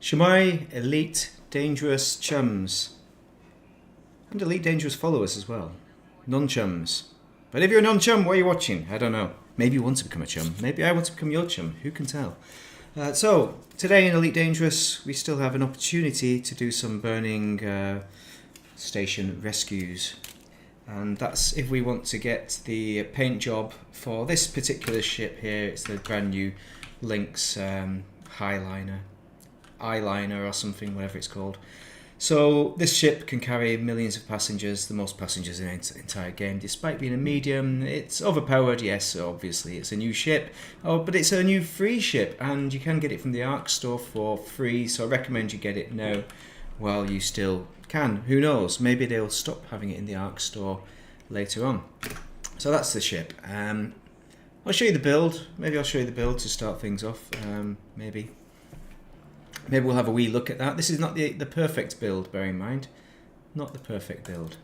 Shumai, elite, dangerous chums. And elite, dangerous followers as well. Non-chums. But if you're a non-chum, what are you watching? I don't know. Maybe you want to become a chum. Maybe I want to become your chum. Who can tell? So, today in Elite Dangerous, we still have an opportunity to do some burning station rescues. And that's if we want to get the paint job for this particular ship here. It's the brand new Lynx eyeliner or something, whatever it's called. So this ship can carry millions of passengers, the most passengers in the entire game. Despite being a medium, it's overpowered, yes, obviously it's a new ship. Oh, but it's a new free ship, and you can get it from the Ark store for free, so I recommend you get it now while you still can. Who knows, maybe they'll stop having it in the Ark store later on. So that's the ship. I'll show you the build. Maybe I'll show you the build to start things off, maybe. Maybe we'll have a wee look at that. This is not the perfect build, bear in mind. Not the perfect build.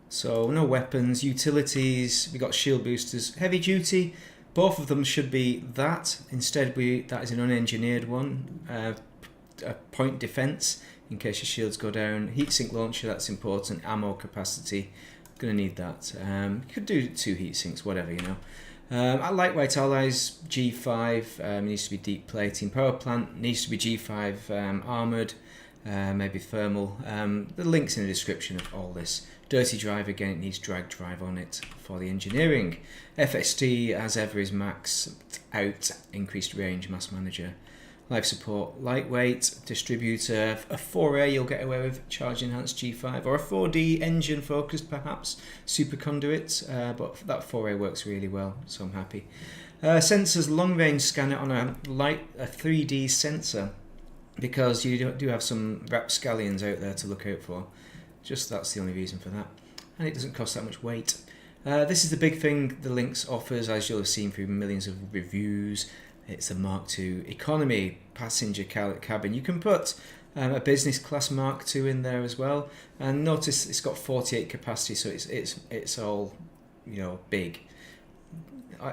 So, no weapons, utilities, we got shield boosters. Heavy duty, both of them should be that. Instead, that is an unengineered one. A point defense, in case your shields go down. Heatsink launcher, that's important. Ammo capacity, gonna need that. You could do 2 heatsinks, whatever, you know. Lightweight allies, G5, needs to be deep plating. Power plant needs to be G5 armoured, maybe thermal. The link's in the description of all this. Dirty drive, again, it needs drag drive on it for the engineering. FST, as ever, is max out, increased range, mass manager. Life support, lightweight, distributor, a 4A you'll get away with, charge enhanced G5, or a 4D engine focused perhaps, super conduit, but that 4A works really well, so I'm happy. Sensors, long range scanner on a 3D sensor, because you do have some rapscallions out there to look out for. Just that's the only reason for that. And it doesn't cost that much weight. This is the big thing the Lynx offers, as you'll have seen through millions of reviews. It's a Mark II economy passenger cabin. You can put a business class Mark II in there as well. And notice it's got 48 capacity, so it's all, you know, big.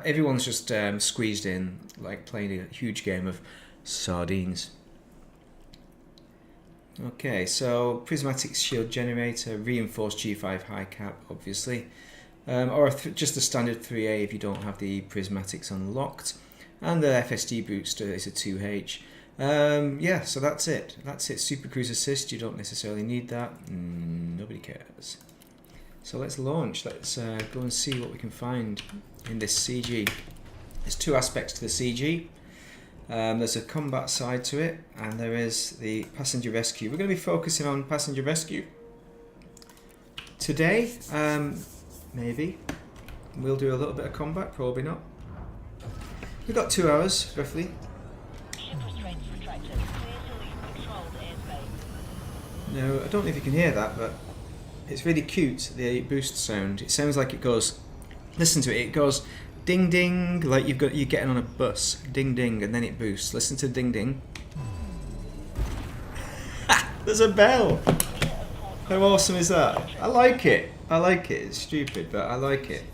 Everyone's just squeezed in, like playing a huge game of sardines. Okay, so prismatic shield generator, reinforced G5 high cap, obviously, or just a standard 3A if you don't have the prismatics unlocked. And the FSD booster is a 2H. Yeah, so that's it. That's it. Super Cruise Assist, you don't necessarily need that. Nobody cares. So let's launch. Let's go and see what we can find in this CG. There's 2 aspects to the CG. There's a combat side to it, and there is the passenger rescue. We're going to be focusing on passenger rescue today. Maybe. We'll do a little bit of combat, probably not. We've got 2 hours, roughly. No, I don't know if you can hear that, but it's really cute, the boost sound. It sounds like it goes, listen to it, it goes ding ding, like you're getting on a bus. Ding ding, and then it boosts. Listen to ding ding. There's a bell! How awesome is that? I like it. I like it. It's stupid, but I like it.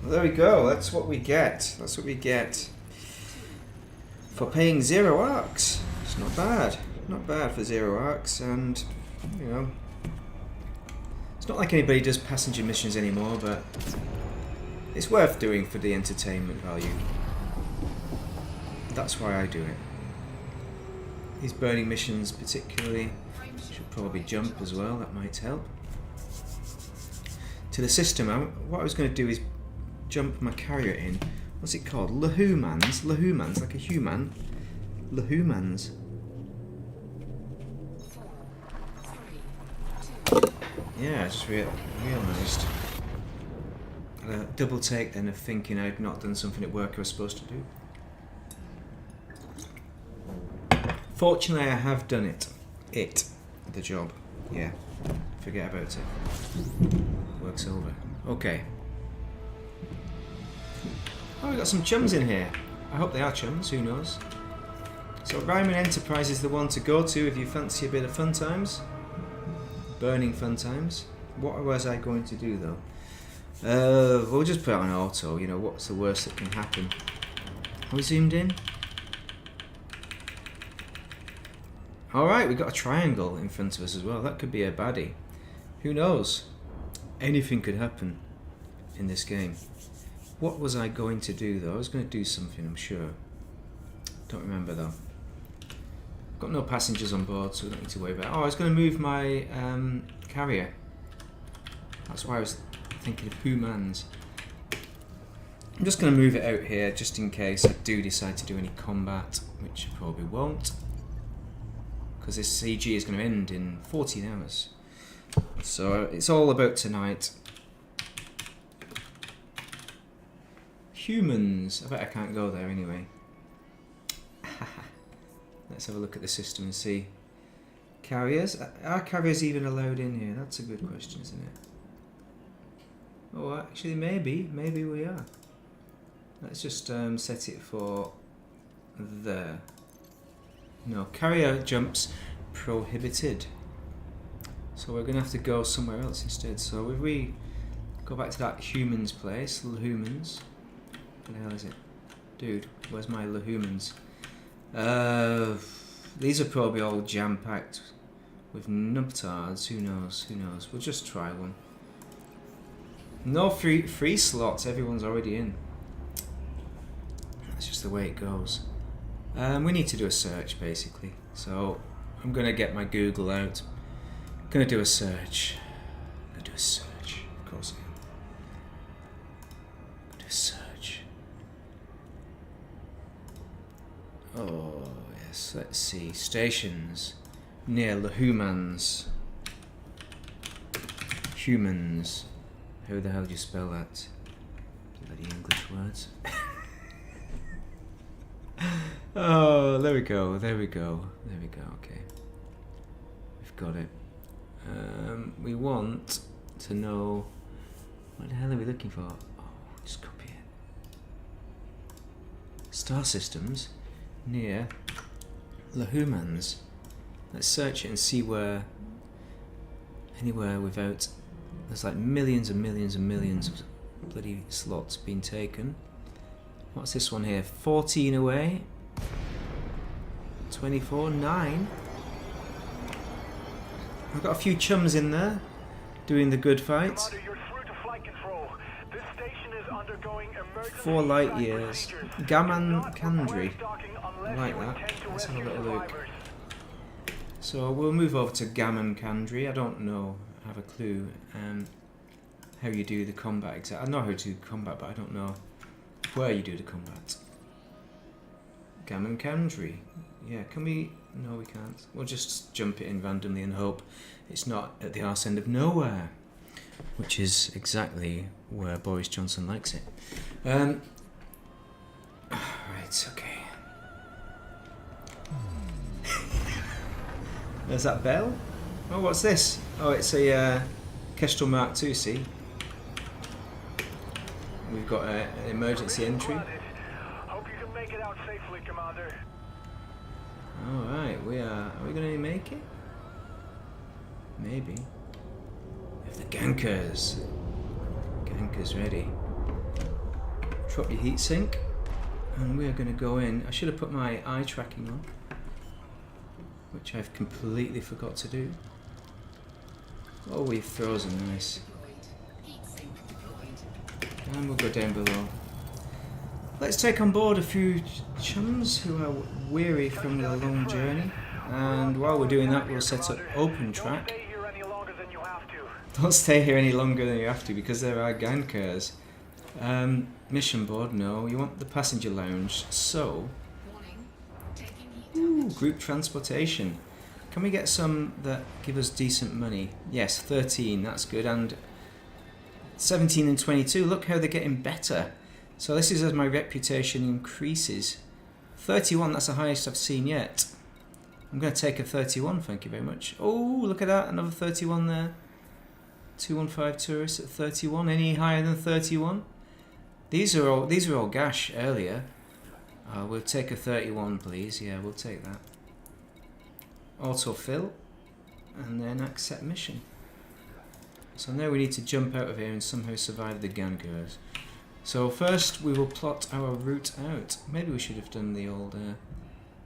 Well, there we go, that's what we get. That's what we get for paying 0 arcs. It's not bad. Not bad for 0 arcs, and, you know, it's not like anybody does passenger missions anymore, but it's worth doing for the entertainment value. That's why I do it. These burning missions particularly, should probably jump as well, that might help. To the system, what I was going to do is jump my carrier in. What's it called? Lahumans? Lahumans, like a human. Lahumans. Yeah, I just realised. A double take then of thinking I'd not done something at work I was supposed to do. Fortunately, I have done it. The job. Yeah, forget about it. Work's over. Okay. Oh, we've got some chums in here. I hope they are chums, who knows. So Ryman Enterprise is the one to go to if you fancy a bit of fun times. Burning fun times. What was I going to do though? We'll just put it on auto, you know, what's the worst that can happen? Are we zoomed in? Alright, we've got a triangle in front of us as well. That could be a baddie. Who knows? Anything could happen in this game. What was I going to do though? I was going to do something, I'm sure. Don't remember though. Got no passengers on board, so we don't need to worry about it. Oh, I was going to move my carrier. That's why I was thinking of humans. I'm just going to move it out here just in case I do decide to do any combat, which I probably won't. Because this CG is going to end in 14 hours. So it's all about tonight. Humans. I bet I can't go there anyway. Let's have a look at the system and see. Carriers? Are carriers even allowed in here? That's a good question, isn't it? Oh, actually, maybe. Maybe we are. Let's just set it for there. No, carrier jumps prohibited. So we're going to have to go somewhere else instead. So if we go back to that humans place, Lahumans. What the hell is it? Dude, where's my Lahumans? These are probably all jam-packed with nubtards. Who knows? Who knows? We'll just try one. No free slots. Everyone's already in. That's just the way it goes. We need to do a search basically. So I'm gonna get my Google out. Gonna do a search. Gonna do a search. Of course I am. Do a search. Oh yes. Let's see. Stations near Lahumans. Humans. How the hell do you spell that? Bloody English words. Oh, there we go, there we go, there we go, okay. We've got it. We want to know... What the hell are we looking for? Oh, just copy it. Star systems near Lahumans. Let's search it and see where... Anywhere without... There's like millions and millions and millions of bloody slots being taken. What's this one here? 14 away. 24, 9. I've got a few chums in there doing the good fight. 4 light years. Gaman Kandri. I like that. Let's have a little look. So we'll move over to Gaman Kandri. I don't know, I have a clue how you do the combat exactly. I know how to do combat, but I don't know where you do the combat. Gaman Kandri. Yeah, can we... No, we can't. We'll just jump it in randomly and hope it's not at the arse end of nowhere. Which is exactly where Boris Johnson likes it. Right, okay. There's that bell. Oh, what's this? Oh, it's a Kestrel Mark II, see? We've got an emergency entry. Hope you can make it out safely, Commander. Alright, are we going to make it? Maybe. We have the gankers. Gankers ready. Drop your heatsink. And we are going to go in. I should have put my eye tracking on, which I've completely forgot to do. Oh, we've frozen, nice. And we'll go down below. Let's take on board a few chums who are weary from the long journey. And while we're doing that, we'll set up open track. Don't stay here any longer than you have to, because there are gankers. Mission board, no. You want the passenger lounge. So, group transportation. Can we get some that give us decent money? Yes, 13, that's good. And 17 and 22, look how they're getting better. So this is as my reputation increases. 31, that's the highest I've seen yet. I'm going to take a 31, thank you very much. Oh, look at that, another 31 there. 215 tourists at 31. Any higher than 31? These are all gash earlier. We'll take a 31, please. Yeah, we'll take that. Autofill, and then accept mission. So now we need to jump out of here and somehow survive the gankers. So first we will plot our route out. Maybe we should have done the old...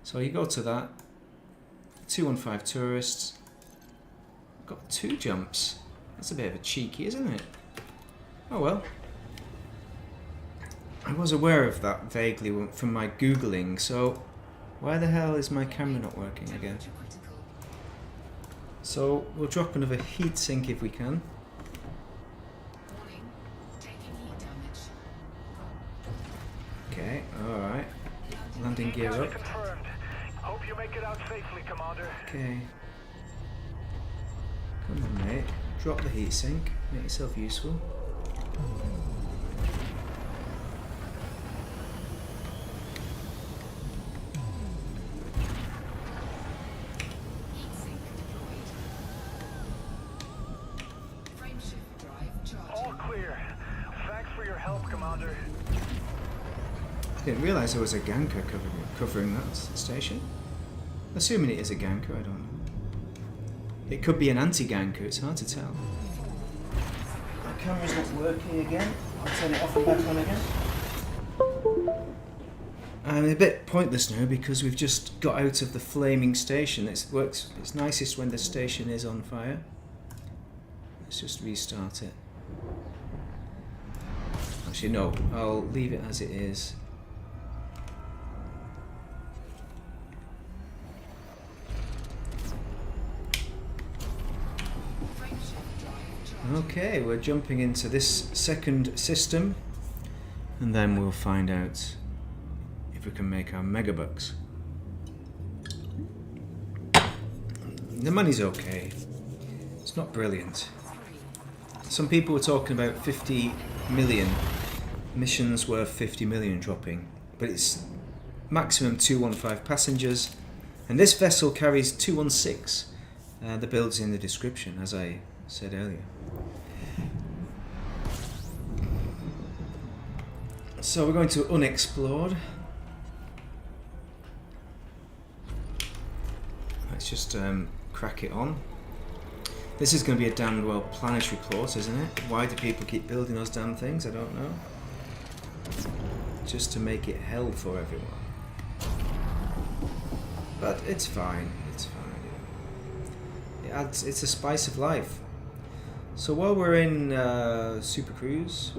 So you go to that. 215 tourists. Got 2 jumps. That's a bit of a cheeky, isn't it? Oh well. I was aware of that vaguely from my Googling, so why the hell is my camera not working again? So we'll drop another heat sink if we can. Okay, alright. Landing gear up. Confirmed. Hope you make it out safely, Commander. Okay. Come on, mate. Drop the heat sink. Make yourself useful. All clear. Thanks for your help, Commander. I didn't realise there was a ganker covering that station. Assuming it is a ganker, I don't know. It could be an anti-ganker, it's hard to tell. My camera's not working again. I'll turn it off and back on again. And a bit pointless now because we've just got out of the flaming station. It's nicest when the station is on fire. Let's just restart it. Actually no, I'll leave it as it is. Okay, we're jumping into this second system and then we'll find out if we can make our megabucks. The money's okay. It's not brilliant. Some people were talking about 50 million missions worth 50 million dropping, but it's maximum 215 passengers, and this vessel carries 216. The build's in the description, as I said earlier. So we're going to unexplored. Let's just crack it on. This is going to be a damned well planetary plot, isn't it? Why do people keep building those damn things? I don't know. Just to make it hell for everyone. But it's fine. It's fine. It's a spice of life. So while we're in Super Cruise,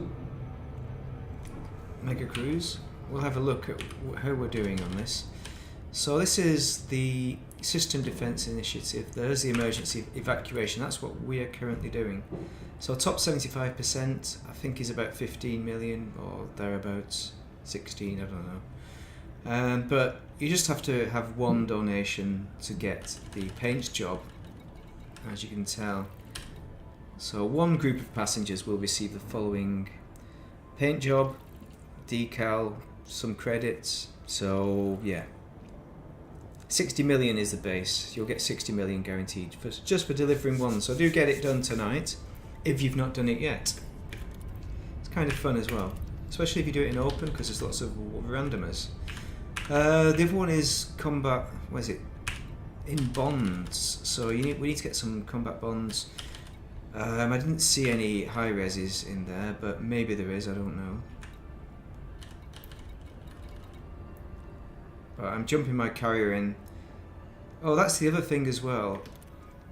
Mega Cruise, we'll have a look at how we're doing on this. So this is the System Defense Initiative. There's the emergency evacuation. That's what we are currently doing. So top 75% I think is about 15 million or thereabouts, 16, I don't know. But you just have to have one donation to get the paint job, as you can tell. So one group of passengers will receive the following paint job, decal, some credits. So yeah, 60 million is the base. You'll get 60 million guaranteed just for delivering one. So do get it done tonight if you've not done it yet. It's kind of fun as well, especially if you do it in open because there's lots of randomers. The other one is combat. What is it? In bonds. So we need to get some combat bonds. I didn't see any high reses in there, but maybe there is. I don't know. But I'm jumping my carrier in. Oh, that's the other thing as well,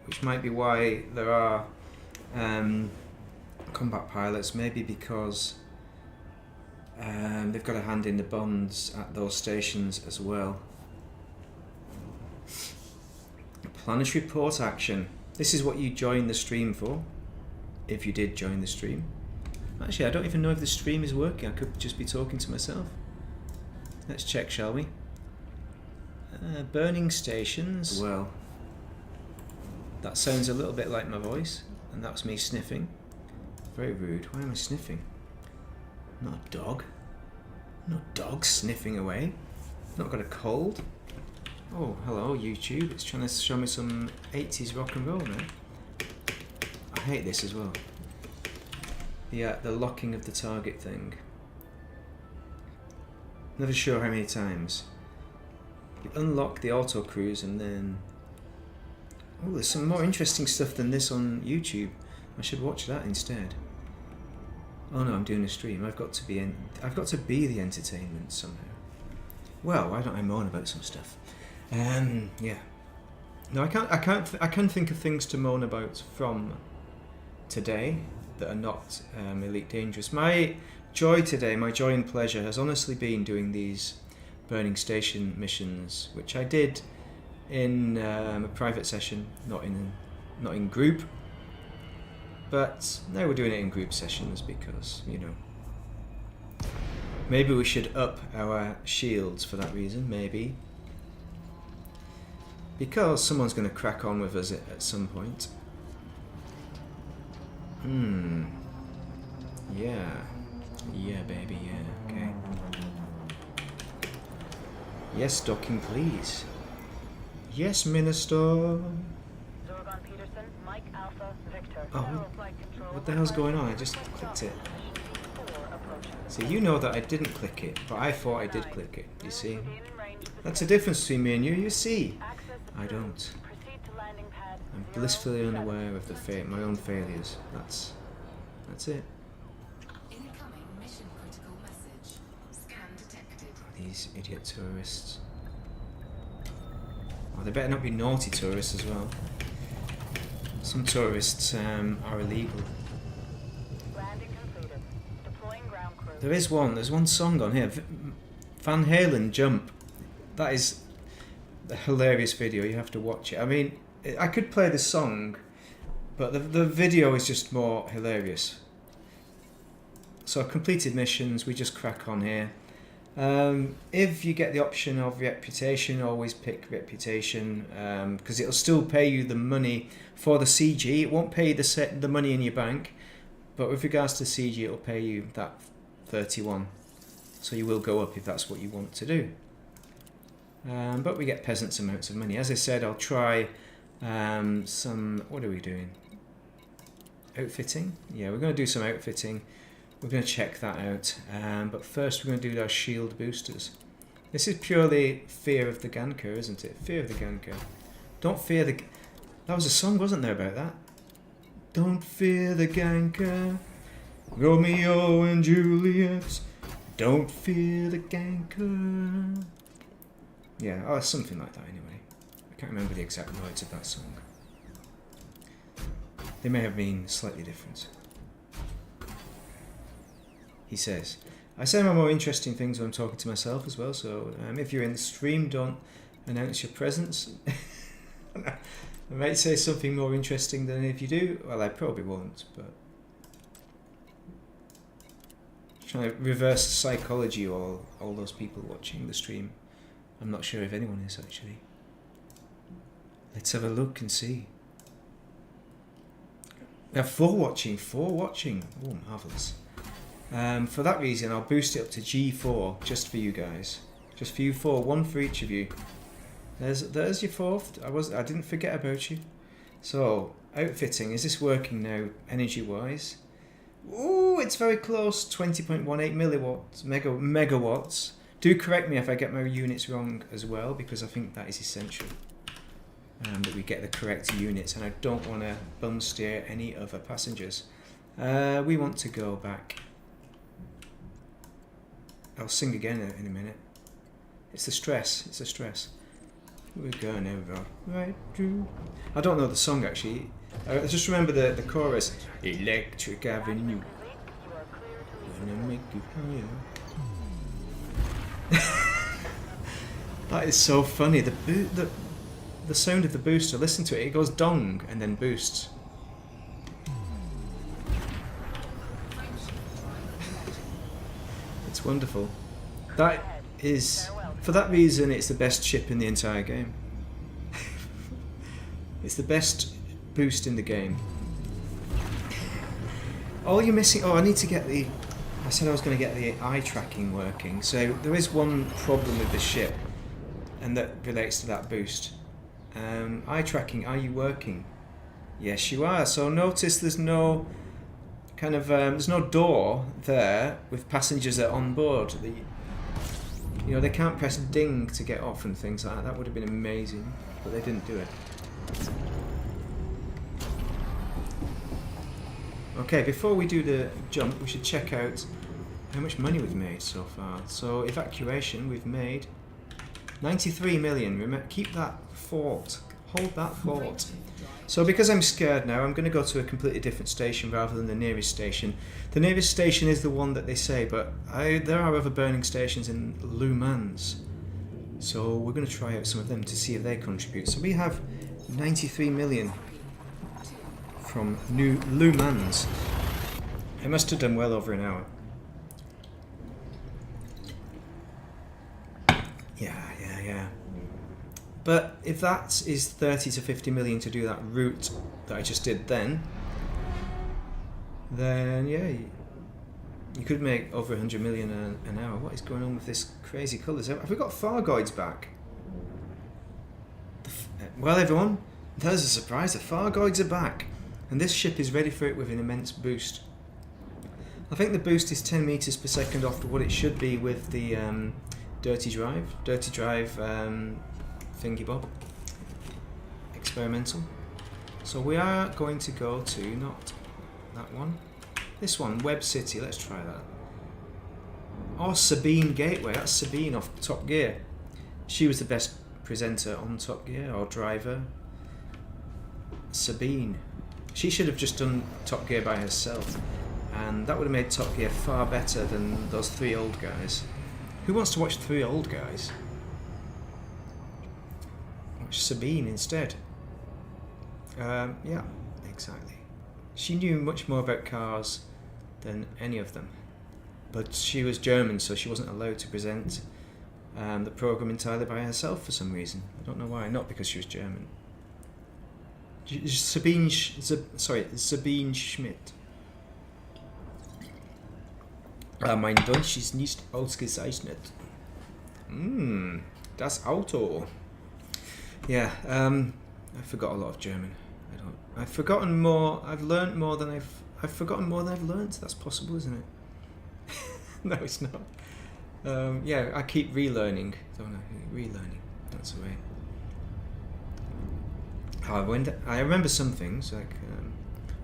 which might be why there are combat pilots. Maybe because they've got a hand in the bonds at those stations as well. Planetary port action. This is what you join the stream for, if you did join the stream. Actually, I don't even know if the stream is working. I could just be talking to myself. Let's check, shall we? Burning stations. Well, that sounds a little bit like my voice, and that's me sniffing. Very rude. Why am I sniffing? Not a dog. Not a dog sniffing away. Not got a cold. Oh, hello YouTube. It's trying to show me some 80s rock and roll now. I hate this as well. The locking of the target thing. Never sure how many times. You unlock the auto cruise and then... Oh, there's some more interesting stuff than this on YouTube. I should watch that instead. Oh no, I'm doing a stream. I've got to be the entertainment somehow. Well, why don't I moan about some stuff? Yeah. No, I can think of things to moan about from today that are not Elite Dangerous. My joy today, my joy and pleasure, has honestly been doing these burning station missions, which I did in a private session, not in group. But now we're doing it in group sessions because, you know, maybe we should up our shields for that reason, maybe. Because someone's going to crack on with us at some point. Yeah. Yeah, baby, yeah, okay. Yes, docking, please. Yes, Minister. Zorgon Peterson, Mike Alpha, Victor. Oh, what the hell's going on? I just clicked it. See, you know that I didn't click it, but I thought I did click it, you see? That's the difference between me and you see? I don't. I'm blissfully unaware of my own failures. That's it. Incoming mission critical message. Scan detected. These idiot tourists. Oh, they better not be naughty tourists as well. Some tourists are illegal. There's one song on here. Van Halen, Jump. That is a hilarious video. You have to watch it. I mean, I could play the song, but the video is just more hilarious. So completed missions, we just crack on here. If you get the option of reputation, always pick reputation, because it'll still pay you the money for the CG. It won't pay you the money in your bank, but with regards to CG, it'll pay you that 31. So you will go up if that's what you want to do. But we get peasants amounts of money. As I said, I'll try some... What are we doing? Outfitting? Yeah, we're going to do some outfitting. We're going to check that out. But first we're going to do our shield boosters. This is purely fear of the Ganker, isn't it? Fear of the Ganker. Don't fear the... That was a song, wasn't there, about that? Don't fear the Ganker. Romeo and Juliet. Don't fear the Ganker. Yeah, oh, something like that anyway. I can't remember the exact words of that song. They may have been slightly different. He says, I say my more interesting things when I'm talking to myself as well, so if you're in the stream, don't announce your presence. I might say something more interesting than if you do. Well, I probably won't, but... Trying to reverse psychology of all those people watching the stream. I'm not sure if anyone is, actually. Let's have a look and see. We have 4 watching. Oh, marvellous. For that reason, I'll boost it up to G4, just for you guys. Just for you 4, 1 for each of you. There's your 4th. I didn't forget about you. So, outfitting. Is this working now, energy-wise? Ooh, it's very close. 20.18 milliwatts, megawatts. Do correct me if I get my units wrong as well, because I think that is essential. That we get the correct units, and I don't want to bum steer any other passengers. We want to go back. I'll sing again in a minute. It's the stress. It's the stress. We're going over right through. I don't know the song actually. I just remember the chorus. Electric Avenue. Gonna make you higher. That is so funny. The sound of the booster. Listen to it. It goes dong and then boosts. It's wonderful. That is, for that reason, it's the best ship in the entire game. It's the best boost in the game. All you're missing... Oh, I need to get the... I said I was going to get the eye tracking working. So there is one problem with the ship, and that relates to that boost. Eye tracking, are you working? Yes, you are. So notice there's no kind of there's no door there with passengers that are on board. You know, they can't press ding to get off and things like that. That would have been amazing, but they didn't do it. Okay, before we do the jump, we should check out how much money we've made so far. So evacuation, we've made 93 million. Remember, keep that thought Hold that thought. So because I'm scared now, I'm going to go to a completely different station rather than the nearest station. The nearest station is the one that they say, but there are other burning stations in Le Mans. So we're going to try out some of them to see if they contribute. So we have 93 million from New Le Mans. It must have done well over an hour. Yeah. But if that is 30 to 50 million to do that route that I just did then yeah, you could make over 100 million an hour. What is going on with this crazy colours? Have we got Fargoids back? Well, everyone, there's a surprise. The Fargoids are back. And this ship is ready for it with an immense boost. I think the boost is 10 meters per second off what it should be with the Dirty Drive thingy bob experimental. So we are going to go to not that one, this one, Web City. Let's try that. Or Sabine Gateway. That's Sabine off Top Gear. She was the best presenter on Top Gear, or driver. Sabine. She should have just done Top Gear by herself, and that would have made Top Gear far better than those three old guys. Who wants to watch three old guys? Watch Sabine instead. Yeah, exactly. She knew much more about cars than any of them, but she was German, so she wasn't allowed to present the program entirely by herself for some reason. I don't know why. Not because she was German. Sabine Schmidt. Mein Deutsch ist nicht ausgezeichnet. Das Auto. Yeah, I forgot a lot of German. I've forgotten more. I've learnt more than I've forgotten more than I've learnt. That's possible, isn't it? No, it's not. Yeah, I keep relearning, don't I? Relearning. That's the way. I remember some things, like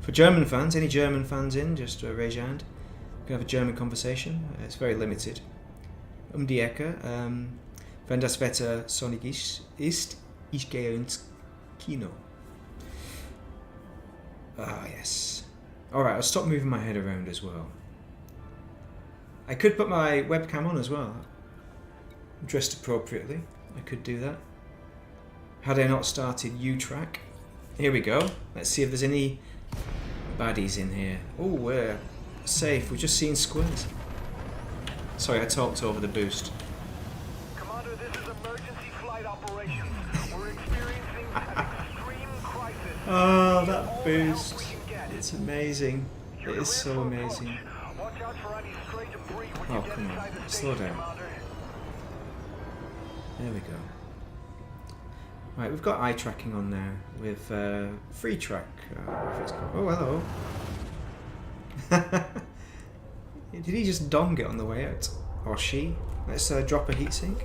for German fans, any German fans in, just raise your hand. We can have a German conversation. It's very limited. Die Ecke. Wenn das Wetter sonnig ist, ich gehe ins Kino. Ah, yes. Alright, I'll stop moving my head around as well. I could put my webcam on as well. Dressed appropriately. I could do that. Had I not started U-Track. Here we go. Let's see if there's any baddies in here. Oh, we're safe. We're just seeing squares. Sorry, I talked over the boost. Commander, this is emergency flight operations. We're experiencing an extreme crisis. Oh, that boost. It's amazing. It is so amazing. Watch out for any stray debris when Oh, you get come inside on. the Slow station, down. Commander. There we go. Right, we've got eye tracking on now with free track. If it's called. Oh, hello. Did he just dong it on the way out? Or she? Let's drop a heatsink.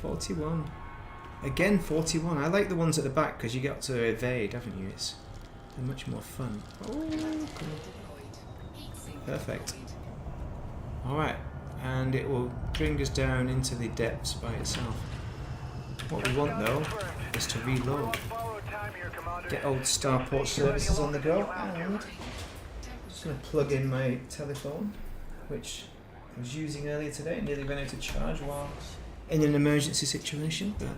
41. Again, 41. I like the ones at the back because you get to evade, haven't you? It's much more fun. Oh, cool. Perfect. Alright, and it will bring us down into the depths by itself. What we want though is to reload. Get old Starport services on the go, and just going to plug in my telephone, which I was using earlier today. It nearly ran out of charge while in an emergency situation, but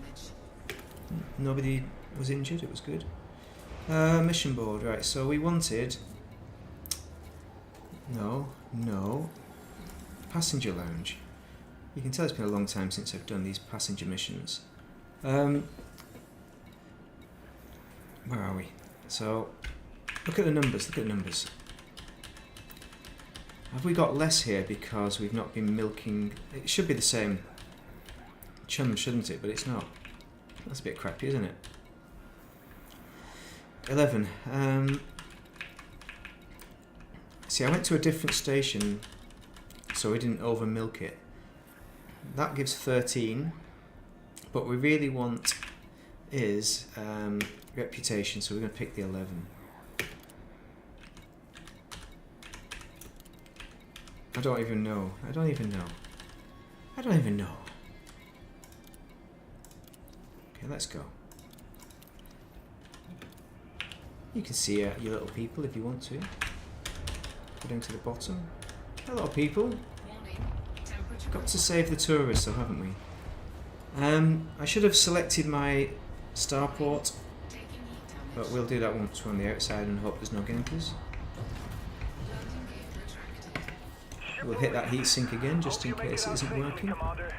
nobody was injured. It was good. Mission board, right? So we wanted no passenger lounge. You can tell it's been a long time since I've done these passenger missions. Where are we? So look at the numbers. Look at the numbers. Have we got less here because we've not been milking? It should be the same chum, shouldn't it? But it's not. That's a bit crappy, isn't it? 11. See, I went to a different station, so we didn't over milk it. That gives 13. What we really want is reputation, so we're going to pick the 11. I don't even know. I don't even know. Okay, let's go. You can see your little people if you want to. Go down to the bottom. Hello, people. Warning. Temperature Got to save the tourists, though, haven't we? I should have selected my starport, taking heat damage. but we'll do that once we're on the outside and hope there's no gankers. Landing gear retracted. We'll hit that heat sink again, just in case it isn't working. Commander.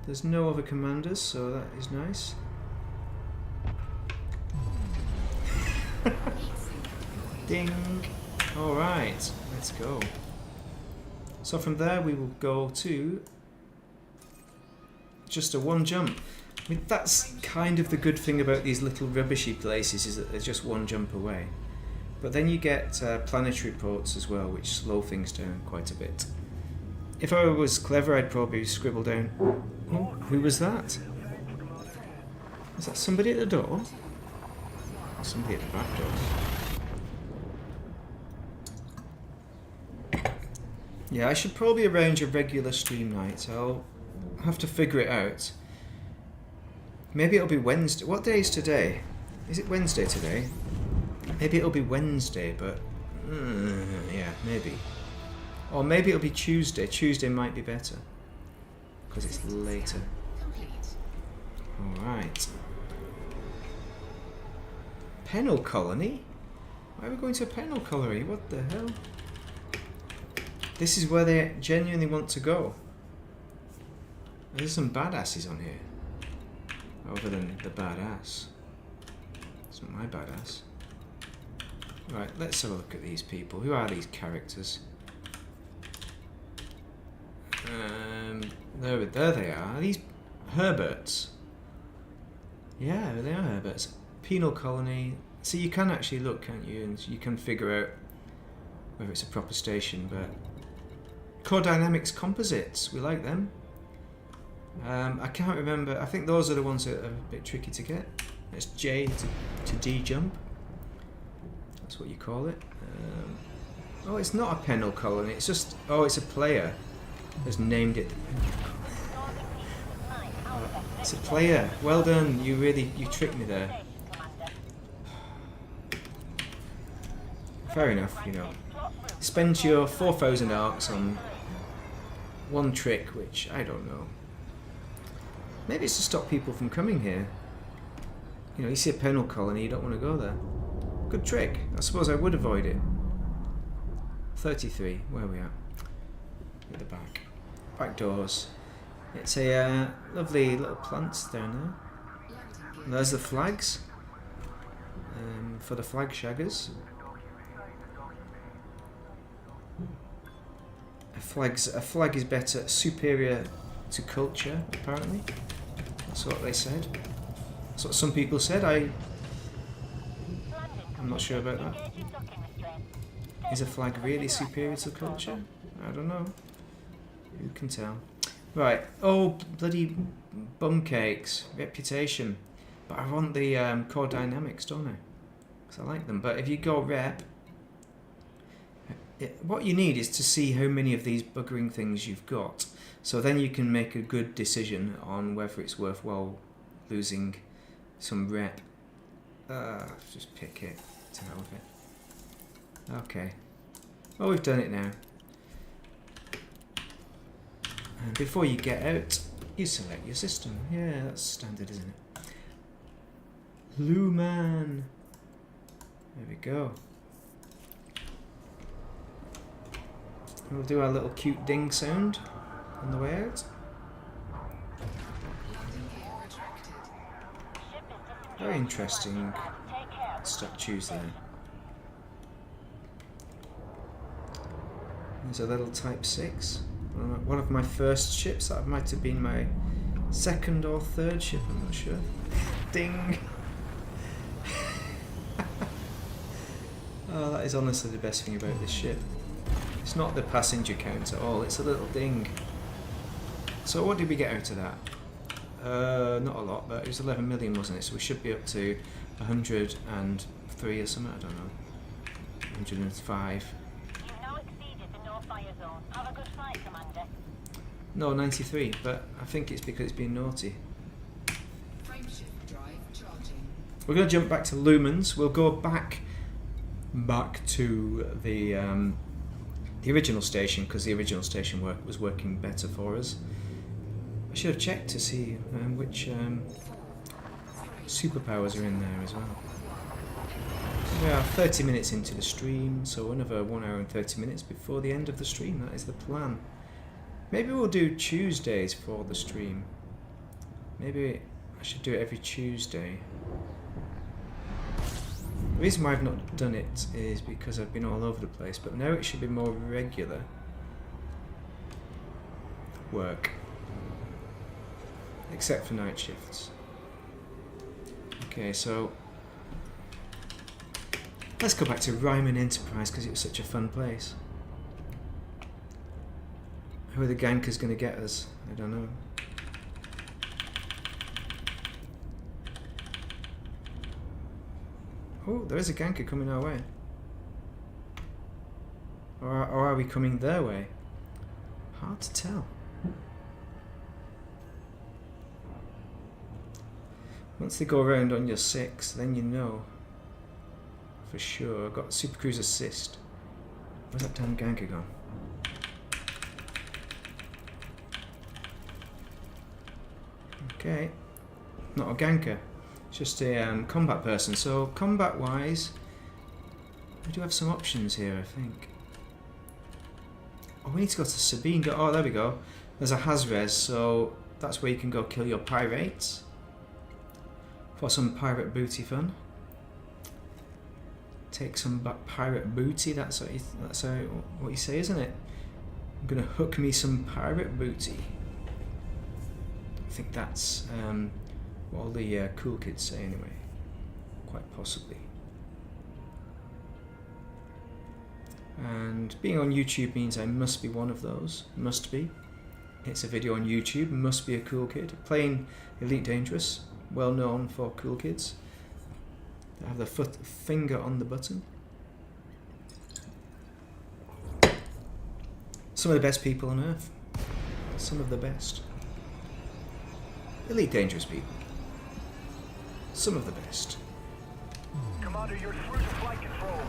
There's no other commanders, so that is nice. Ding! Alright, let's go. So from there we will go to just a one jump. I mean, that's kind of the good thing about these little rubbishy places, is that they're just one jump away. But then you get planetary ports as well, which slow things down quite a bit. If I was clever, I'd probably scribble down, oh, who was that? Is that somebody at the door? Somebody at the back door. Yeah, I should probably arrange a regular stream night. I'll have to figure it out. Maybe it'll be Wednesday. What day is today? Is it Wednesday today? Maybe it'll be Wednesday, but yeah, maybe. Or maybe it'll be Tuesday. Tuesday might be better because it's later. Complete. All right. Penal colony? Why are we going to a penal colony? What the hell? This is where they genuinely want to go. There's some badasses on here. Other than the badass. It's not my badass. Right, let's have a look at these people. Who are these characters? There they are. Are these Herberts? Yeah, they are Herberts. Penal colony. See, you can actually look, can't you? And you can figure out whether it's a proper station, but... Core Dynamics Composites, we like them. I can't remember, I think those are the ones that are a bit tricky to get. It's J to D jump. That's what you call it. Oh, it's not a penal colony, it's just, oh, it's a player has named it. It's a player. Well done, you tricked me there. Fair enough, you know. Spend your 4,000 arcs on one trick, which I don't know. Maybe it's to stop people from coming here. You know, you see a penal colony, you don't want to go there. Good trick. I suppose I would avoid it. 33, where are we at? At the back. Back doors. It's a lovely little plants down there. And there's the flags. For the flag shaggers. A flag is better, superior to culture, apparently. That's what they said. That's what some people said. I'm not sure about that. Is a flag really superior to culture? I don't know. Who can tell? Right. Oh, bloody bum cakes. Reputation. But I want the core dynamics, don't I? Because I like them. But if you go rep... what you need is to see how many of these buggering things you've got. So then you can make a good decision on whether it's worthwhile losing some rep. Just pick it. To hell with it. Okay. Well, we've done it now. And before you get out, you select your system. Yeah, that's standard, isn't it? Luman. There we go. We'll do our little cute ding sound on the way out. Landing gear retracted. Very interesting statues there. There's a little Type 6. One of my first ships. That might have been my second or third ship, I'm not sure. Ding! Oh, that is honestly the best thing about this ship. It's not the passenger count at all, it's a little ding. So what did we get out of that? Not a lot, but it was 11 million, wasn't it? So we should be up to 103 or something, I don't know. 105. You've now exceeded the no-fire zone. Have a good flight, Commander. No, 93, but I think it's because it's been naughty. we're going to jump back to lumens. We'll go back to the original station, because the original station was working better for us. I should have checked to see which superpowers are in there as well. We are 30 minutes into the stream, so another 1 hour and 30 minutes before the end of the stream. That is the plan. Maybe we'll do Tuesdays for the stream. Maybe I should do it every Tuesday. The reason why I've not done it is because I've been all over the place, but now it should be more regular work, except for night shifts. Okay, so let's go back to Ryman Enterprise because it was such a fun place. Who are the gankers going to get us? I don't know. Oh, there is a ganker coming our way. Or are we coming their way? Hard to tell. Once they go around on your 6, then you know. For sure. I've got Supercruise assist. Where's that damn ganker gone? Okay. Not a ganker. Just a combat person. So combat wise, we do have some options here, I think. Oh, we need to go to Sabine. Oh, there we go. There's a Hazres, so that's where you can go kill your pirates for some pirate booty fun. Take some pirate booty. That's what you say, isn't it? I'm gonna hook me some pirate booty. I think that's what all the cool kids say anyway. Quite possibly. And being on YouTube means I must be one of those. Must be. It's a video on YouTube. Must be a cool kid. Playing Elite Dangerous. Well known for cool kids. They have their finger on the button. Some of the best people on Earth. Some of the best. Elite Dangerous people. Some of the best. Commander, you're through to flight control.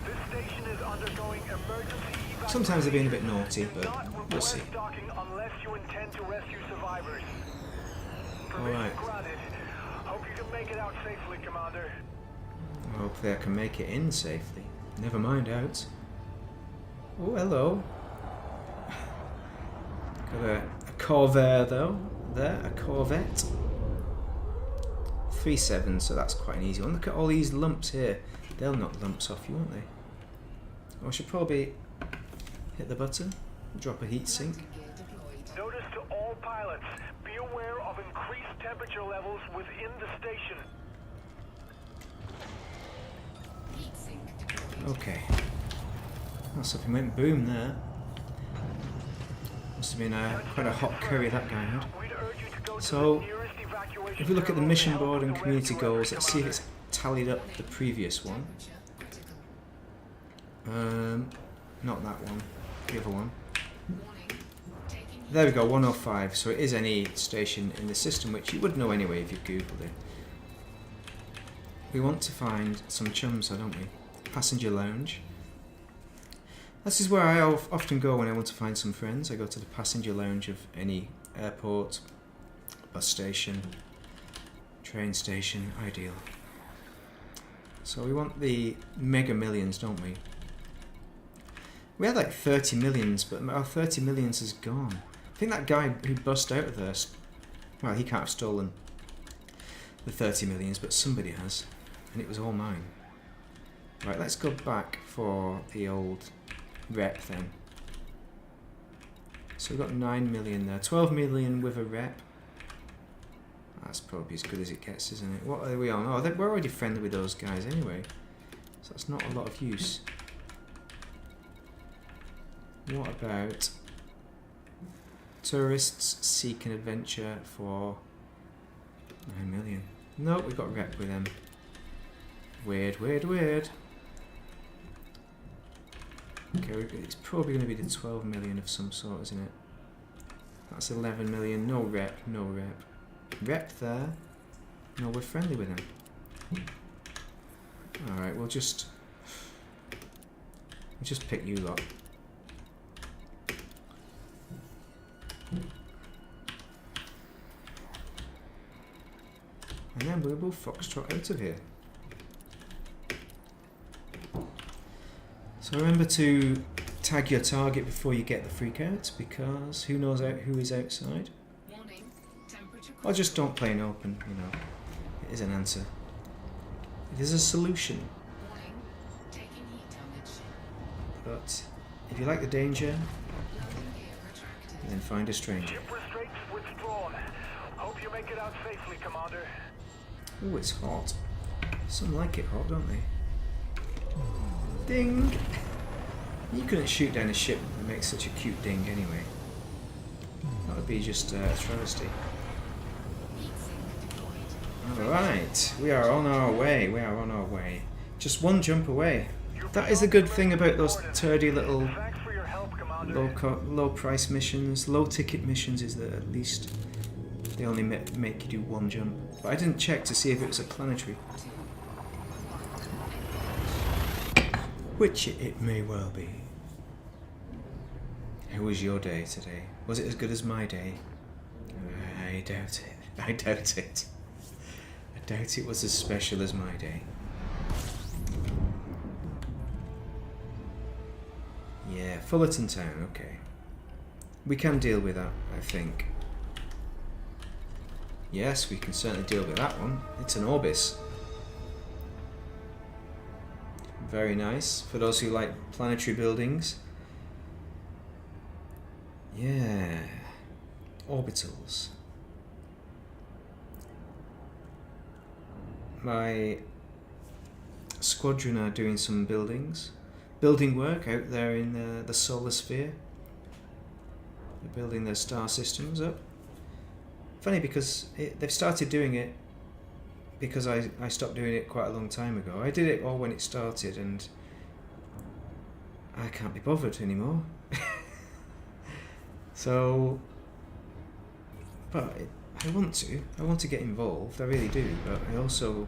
This station is undergoing emergency evacuation. Sometimes they're being a bit naughty, but we'll see. Docking unless you intend to rescue survivors. Alright. Granted. Hope you can make it out safely, Commander. Hopefully I can make it in safely. Never mind out. Oh, hello. Got a Corvair though. There, a Corvette. 3.7, so that's quite an easy one. Look at all these lumps here. They'll knock lumps off you, won't they? Oh, I should probably hit the button. Drop a heat sink. Notice to all pilots, be aware of increased temperature levels within the station. Okay. Oh, something went boom there. Must have been quite a hot curry that guy had. So, if we look at the mission board and community goals, let's see if it's tallied up the previous one. Not that one. The other one. There we go, 105. So it is any station in the system, which you would know anyway if you googled it. We want to find some chums, don't we? Passenger lounge. This is where I often go when I want to find some friends. I go to the passenger lounge of any airport, bus station, train station, ideal. So we want the mega millions, don't we? We had like 30 millions, but our 30 millions is gone. I think that guy who bust out of there, well, he can't have stolen the 30 millions, but somebody has, and it was all mine. Right, let's go back for the old rep then. So we've got 9 million there, 12 million with a rep. That's probably as good as it gets, isn't it? What are we on? Oh, we're already friendly with those guys anyway, so that's not a lot of use. What about tourists seek an adventure for 9 million? Nope, we've got rep with them. Weird, weird, weird. Okay, it's probably going to be the 12 million of some sort, isn't it? That's 11 million. No rep, no rep. Rep there. No, we're friendly with them. Alright, we'll just pick you lot. And then we will foxtrot out of here. So remember to tag your target before you get the freak out, because who knows who is outside. Warning. Temperature. Or just don't play in open, you know. It is an answer. It is a solution. Warning. Taking heat damage. But if you like the danger, Loading gear retracted. then find a stranger. Ship restraints withdrawn. Hope you make it out safely, Commander. Oh, it's hot. Some like it hot, don't they? Ding! You couldn't shoot down a ship that makes such a cute ding anyway. That would be just a travesty. Heat sink deployed. Alright, we are on our way. We are on our way. Just one jump away. That is the good thing about those turdy little Thanks for your help, Commander. low price missions. Low ticket missions is that at least they only make you do one jump. But I didn't check to see if it was a planetary. Which it may well be. How was your day today? Was it as good as my day? I doubt it. I doubt it. I doubt it was as special as my day. Yeah, Fullerton Town, okay. We can deal with that, I think. Yes, we can certainly deal with that one. It's an Orbis. Very nice. For those who like planetary buildings. Yeah. Orbitals. My squadron are doing some building work out there in the solar sphere. They're building their star systems up. Funny because they've started doing it because I stopped doing it quite a long time ago. I did it all when it started and I can't be bothered anymore. So, but I want to get involved, I really do, but I also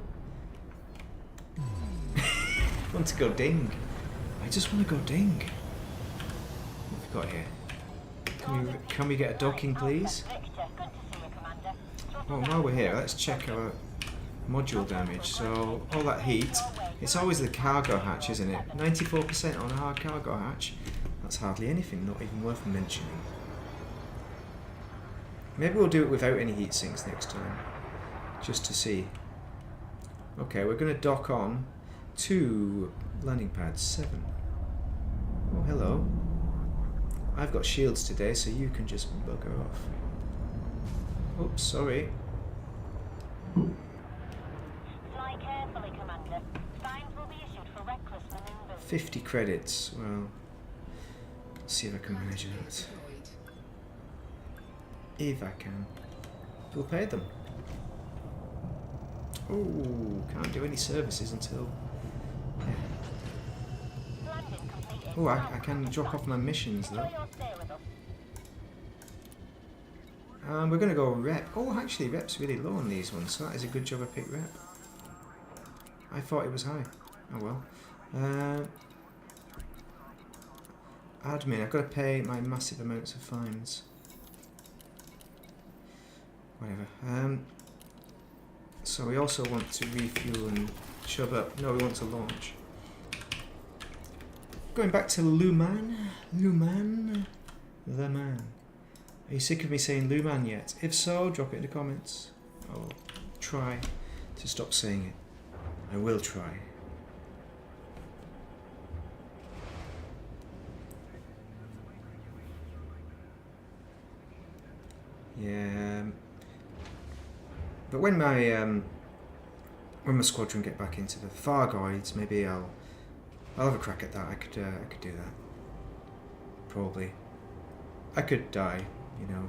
want to go ding. I just want to go ding. What have we got here? Can we get a docking, please? Victor, good to see you, Commander. Well, while we're here, let's check our module damage. So, all that heat, it's always the cargo hatch, isn't it? 94% on a hard cargo hatch. That's hardly anything, not even worth mentioning. Maybe we'll do it without any heat sinks next time, just to see. Okay, we're going to dock on to landing pad 7. Oh, hello. I've got shields today, so you can just bugger off. Oops, sorry. Fly carefully, Commander. Fines will be issued for reckless maneuvers. 50 credits. Well, let's see if I can manage that. Deployed. If I can. We'll pay them. Oh, can't do any services until... Landing completed. Oh, I can drop off my missions though. Enjoy your stay with us. We're going to go rep. Oh, actually, rep's really low on these ones, so that is a good job I picked rep. I thought it was high. Oh well. Admin, I've got to pay my massive amounts of fines. Whatever. So we also want to refuel and shove up. No, we want to launch. Going back to Luman. Luman. The man. Are you sick of me saying Luman yet? If so, drop it in the comments. I'll try to stop saying it. I will try. Yeah. But when my squadron get back into the Fargoids, maybe I'll have a crack at that. I could do that. Probably. I could die, you know,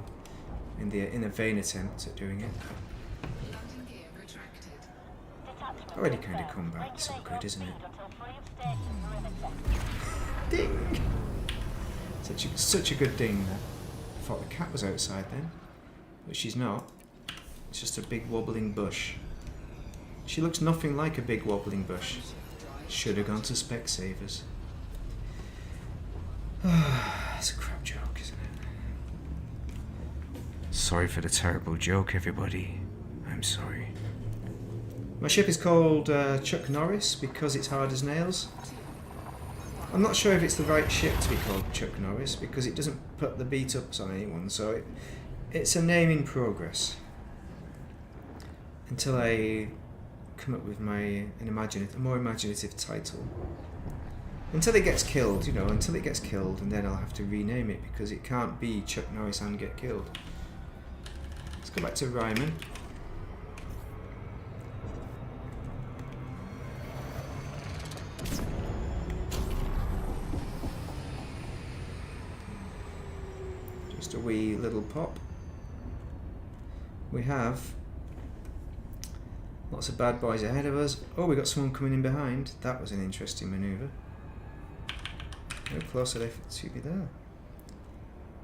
in a vain attempt at doing it. Landing gear retracted. Detachment Already kind of confirmed. combat, so Regulate good, isn't your it? speed until free of station perimeter. Ding! Such a good ding. I thought the cat was outside then, but she's not. It's just a big wobbling bush. She looks nothing like a big wobbling bush. Should have gone to Specsavers. It's a crap joke, isn't it? Sorry for the terrible joke, everybody. I'm sorry. My ship is called Chuck Norris because it's hard as nails. I'm not sure if it's the right ship to be called Chuck Norris because it doesn't put the beat-ups on anyone, so it's a name in progress. Until I come up with a more imaginative title. Until it gets killed, until it gets killed, and then I'll have to rename it because it can't be Chuck Norris and get killed. Let's go back to Ryman. Just a wee little pop. We have lots of bad boys ahead of us. Oh, we got someone coming in behind. That was an interesting manoeuvre. How close are they to be there?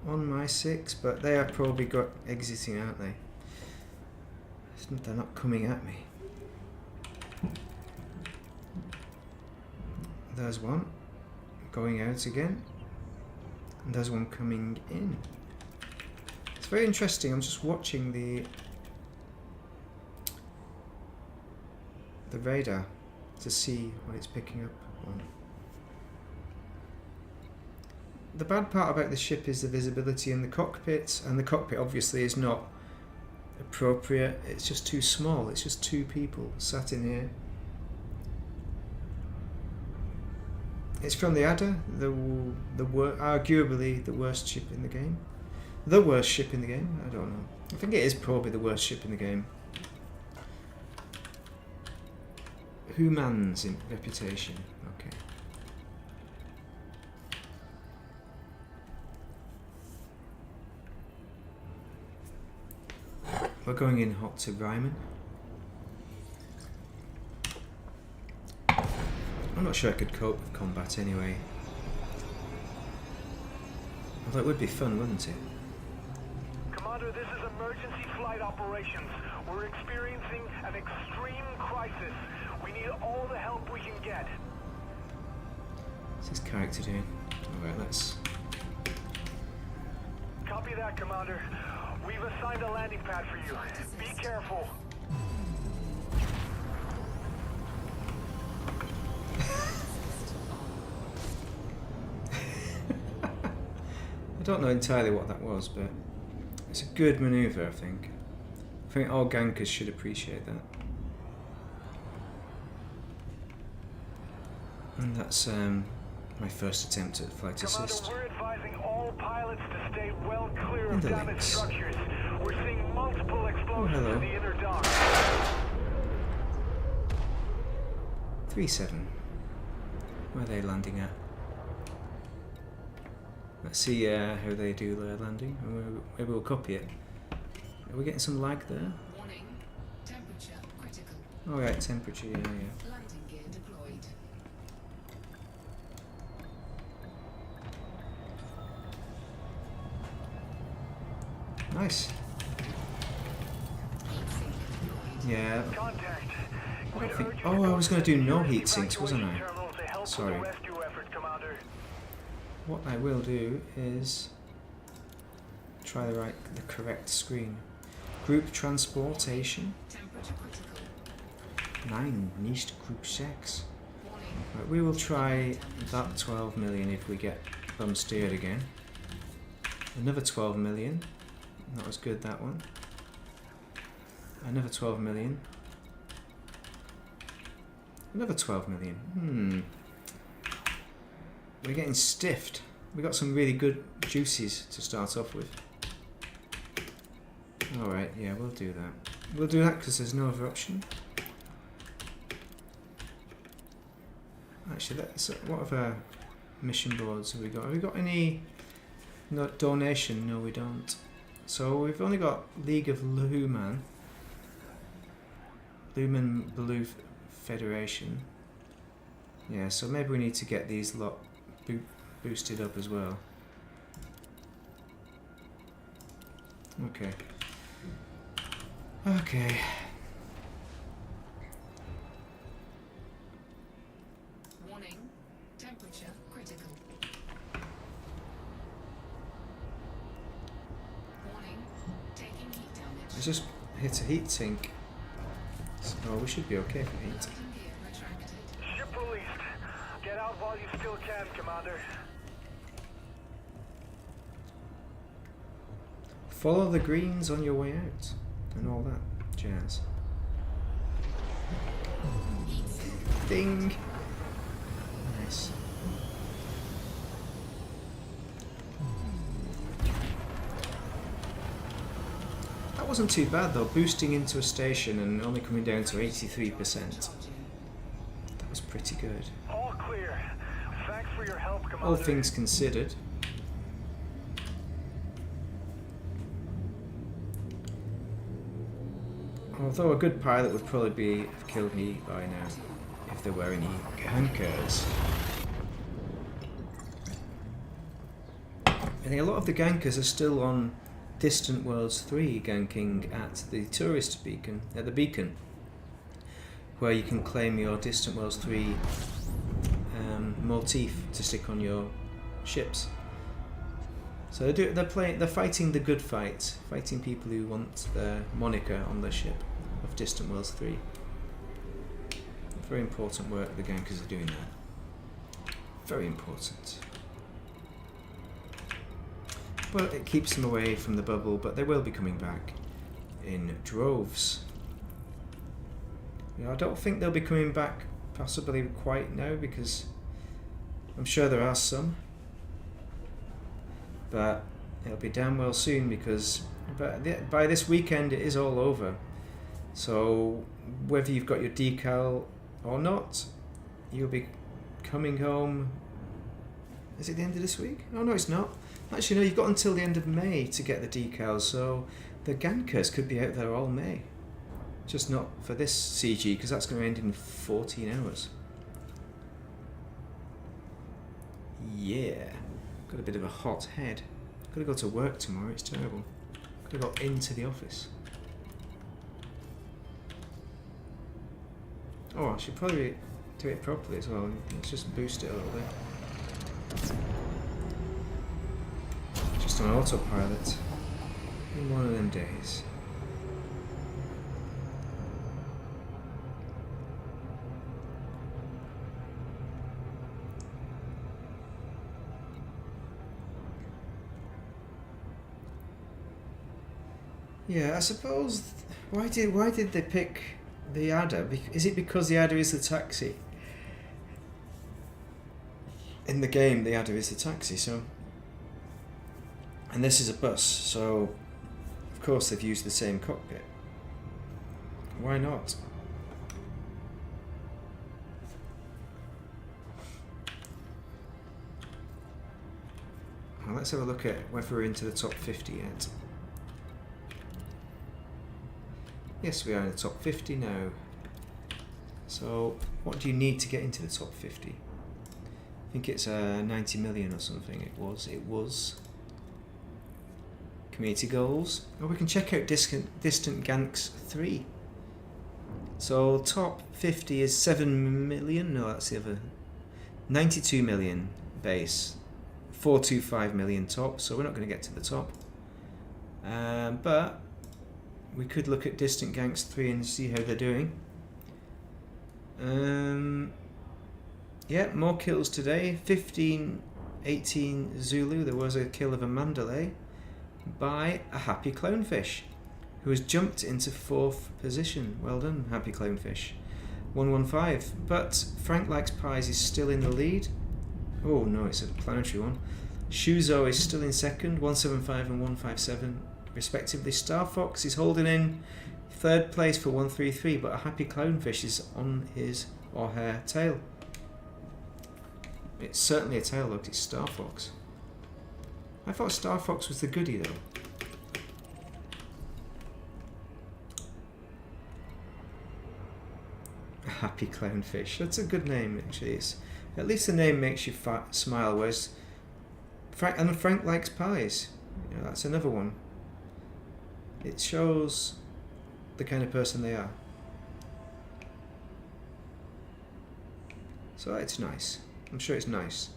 On my 6, but they are probably exiting, aren't they? They're not coming at me. There's one going out again, and there's one coming in. It's very interesting. I'm just watching the radar to see what it's picking up on. The bad part about the ship is the visibility in the cockpit, and the cockpit obviously is not appropriate. It's just too small. It's just 2 people sat in here. It's from the Adder, arguably the worst ship in the game. The worst ship in the game? I don't know. I think it is probably the worst ship in the game. Human's reputation. Okay. We're going in hot to Ryman. I'm not sure I could cope with combat anyway. Although it would be fun, wouldn't it? Commander, this is emergency flight operations. We're experiencing an extreme crisis. We need all the help we can get. What's this character doing? Alright, let's... Copy that, Commander. We've assigned a landing pad for you. Be careful. I don't know entirely what that was, but it's a good manoeuvre, I think. I think all gankers should appreciate that. And that's my first attempt at flight assist. Commander, we're advising all pilots to stay well clear In of the damaged links. structures. We're seeing multiple explosions hello. in the inner dock. 3-7. Where are they landing at? Let's see how they do their landing. Maybe we'll copy it. Are we getting some lag there? Warning. Temperature critical. Alright, temperature, yeah. Landing gear deployed. Nice. Heat sink deployed. Yeah. Contact. I We don't think... urge you Oh, I was going to do no secure the heat sinks, wasn't I? evacuation terminal to help with Sorry. the rescue effort, Commander. What I will do is try the correct screen. Group transportation. Temperature critical. 9 niched group 6. Warning. Right, we will try that 12 million if we get bum steered again. Another 12 million. That was good, that one. Another 12 million. Another 12 million. We're getting stiffed. We got some really good juices to start off with. Alright, yeah, we'll do that. We'll do that because there's no other option. Actually, what other mission boards have we got? Have we got any donation? No, we don't. So we've only got League of Luhman. Lumen Blue Federation. Yeah, so maybe we need to get these lot boosted up as well. Okay. Okay. just hit a heat sink. So we should be okay for heat. Landing gear retracted. Ship released. Get out while you still can, Commander. Follow the greens on your way out. And all that jazz. Ding! Nice. That wasn't too bad though, boosting into a station and only coming down to 83%. That was pretty good. All clear. Thanks for your help, Commander. All things considered. Although a good pilot would probably be have killed me by now if there were any gankers. I think a lot of the gankers are still on Distant Worlds 3 ganking at the tourist beacon, at the beacon, where you can claim your Distant Worlds 3 motif to stick on your ships. So they're fighting the good fight, fighting people who want their moniker on their ship of Distant Worlds 3. Very important work the gankers are doing there. Very important. Well, it keeps them away from the bubble, but they will be coming back in droves. I don't think they'll be coming back possibly quite now, because I'm sure there are some. But it'll be damn well soon, because by this weekend it is all over. So whether you've got your decal or not, you'll be coming home. Is it the end of this week? Oh no, it's not. Actually no, you've got until the end of May to get the decals, so the gankers could be out there all May. Just not for this CG, because that's going to end in 14 hours. Yeah. Got a bit of a hot head. Got to go to work tomorrow, it's terrible. Got to go into the office. Oh, I should probably do it properly as well. Let's just boost it a little bit. Just on autopilot. In one of them days. Yeah, I suppose. Why did they pick the adder? Is it because the adder is the taxi? In the game, the adder is the taxi. So, and this is a bus. So, of course, they've used the same cockpit. Why not? Well, let's have a look at whether we're into the top 50 yet. Yes, we are in the top 50 now. So, what do you need to get into the top 50? I think it's 90 million or something. It was. Community goals. Oh, we can check out Distant Ganks 3. So, top 50 is 7 million. No, that's the other. 92 million base. 425 million top. So, we're not going to get to the top. But we could look at Distant Ganks 3 and see how they're doing. Yeah, more kills today. 15-18 Zulu. There was a kill of a Mandalay by a Happy Clownfish, who has jumped into 4th position. Well done, Happy Clownfish. 115. But Frank Likes Pies is still in the lead. Oh no, it's a planetary one. Shuzo is still in 2nd, 175 and 157 respectively. Star Fox is holding in 3rd place for 133, but a Happy Clownfish is on his or her tail. It's certainly a tail, look, it's Star Fox. I thought Star Fox was the goodie though. A Happy Clownfish, that's a good name actually. At least the name makes you smile, whereas Frank Likes Pies. You know, that's another one. It shows the kind of person they are. So it's nice. I'm sure it's nice.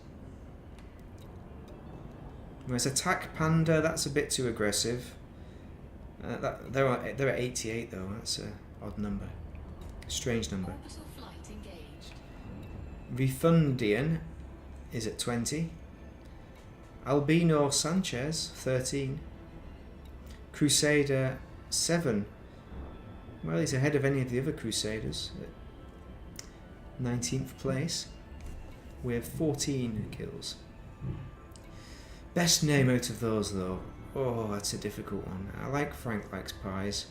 Whereas Attack Panda, that's a bit too aggressive. They're at 88 though. That's a odd number, strange number. Orbital flight engaged. Refundian is at 20. Albino Sanchez 13. Crusader 7. Well, he's ahead of any of the other Crusaders at 19th place with 14 kills. Best name out of those though. Oh, that's a difficult one. I like Frank Likes Pies,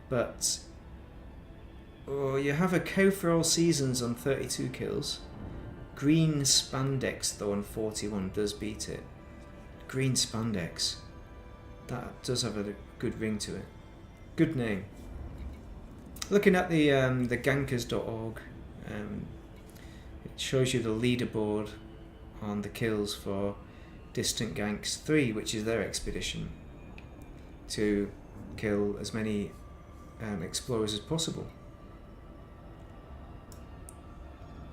but you have a Cow for All Seasons on 32 kills. Green Spandex though on 41 does beat it. Green Spandex. That does have a good ring to it. Good name. Looking at the gankers.org, it shows you the leaderboard on the kills for Distant Ganks 3, which is their expedition to kill as many explorers as possible.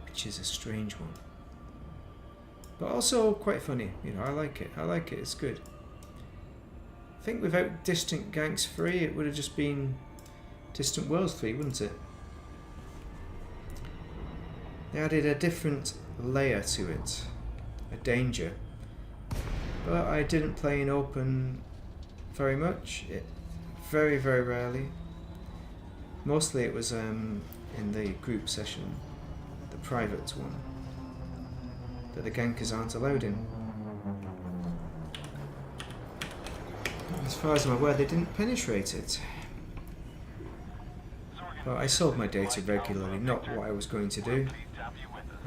Which is a strange one. But also quite funny. You know, I like it. It's good. I think without Distant Ganks 3, it would have just been Distant Worlds 3, wouldn't it? They added a different layer to it, a danger. But I didn't play in open very much. Very, very rarely. Mostly it was in the group session, the private one, that the gankers aren't allowed in. As far as I'm aware, they didn't penetrate it. But I sold my data regularly, not what I was going to do.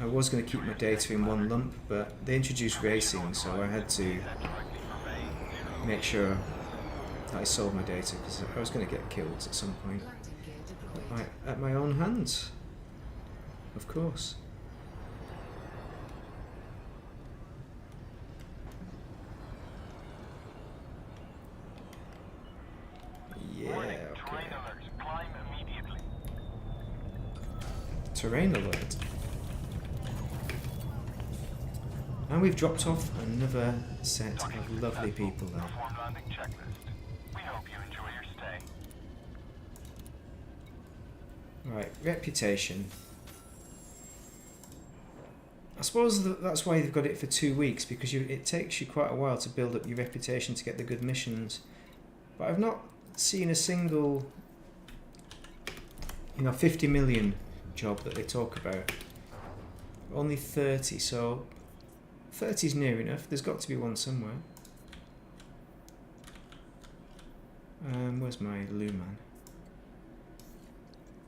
I was going to keep my data in one lump, but they introduced racing, so I had to make sure that I sold my data, because I was going to get killed at some point. Landing gear deployed. At my own hands, of course. Yeah, Warning, okay. terrain alert. Climb immediately. Terrain alert. And we've dropped off another set of lovely people there. Perform landing checklist. We hope you enjoy your stay. Right, reputation. I suppose that's why they've got it for 2 weeks, because it takes you quite a while to build up your reputation to get the good missions. But I've not seen a single, 50 million job that they talk about. Only 30, so 30's near enough. There's got to be one somewhere. Where's my Luman?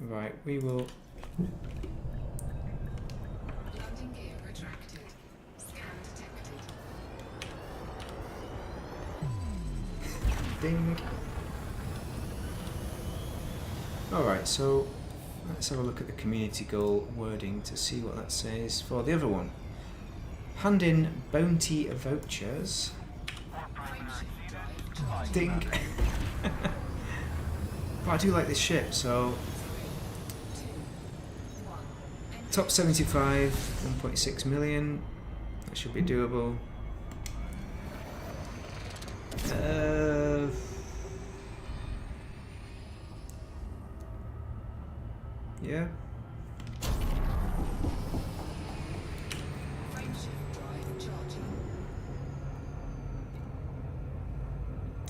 Right, we will. Landing gear retracted. Scan detected. Ding. Alright, so let's have a look at the community goal wording to see what that says for the other one. Hand in bounty vouchers. Ding. But I do like this ship, so top 75, 1.6 million. That should be doable. Yeah. Frameshift drive charging.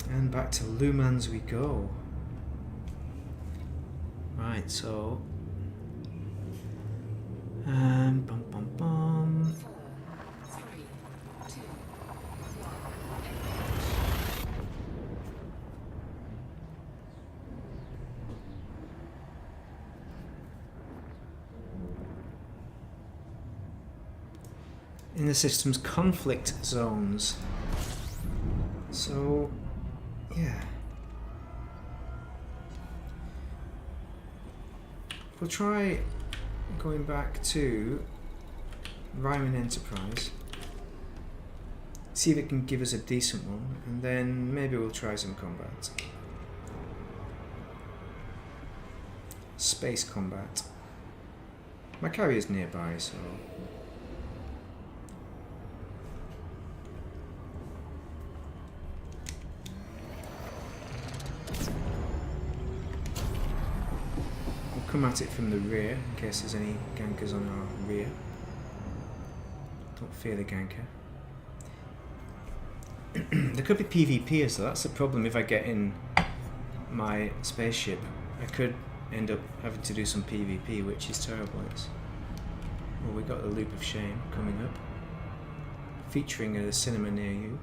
And back to Lumans we go. Right, so bum bum bum. 4, 3, 2, 1. In the system's conflict zones. So, yeah. We'll try going back to Ryman Enterprise. See if it can give us a decent one, and then maybe we'll try some combat. Space combat. My carrier's nearby, so. come at it from the rear in case there's any gankers on our rear. Don't fear the ganker. There could be PvPers though, that's the problem. If I get in my spaceship, I could end up having to do some PvP, which is terrible. Well, we got the Loop of Shame coming up, featuring at a cinema near you.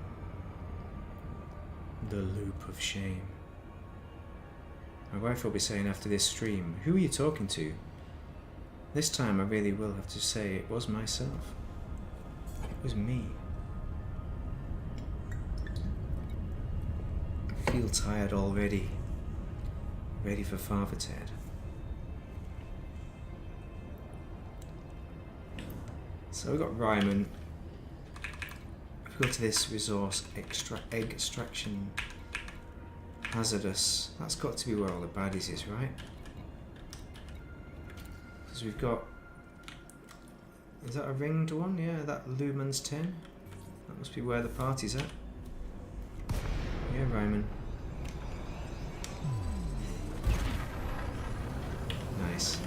The Loop of Shame. My wife will be saying after this stream, who are you talking to? This time I really will have to say it was myself. It was me. I feel tired already. Ready for Father Ted. So we've got Ryman. If we go to this resource, egg extraction, hazardous, that's got to be where all the baddies is, right? Because we've got, is that a ringed one? Yeah, that Lumen's 10. That must be where the party's at. Yeah, Ryman. Nice.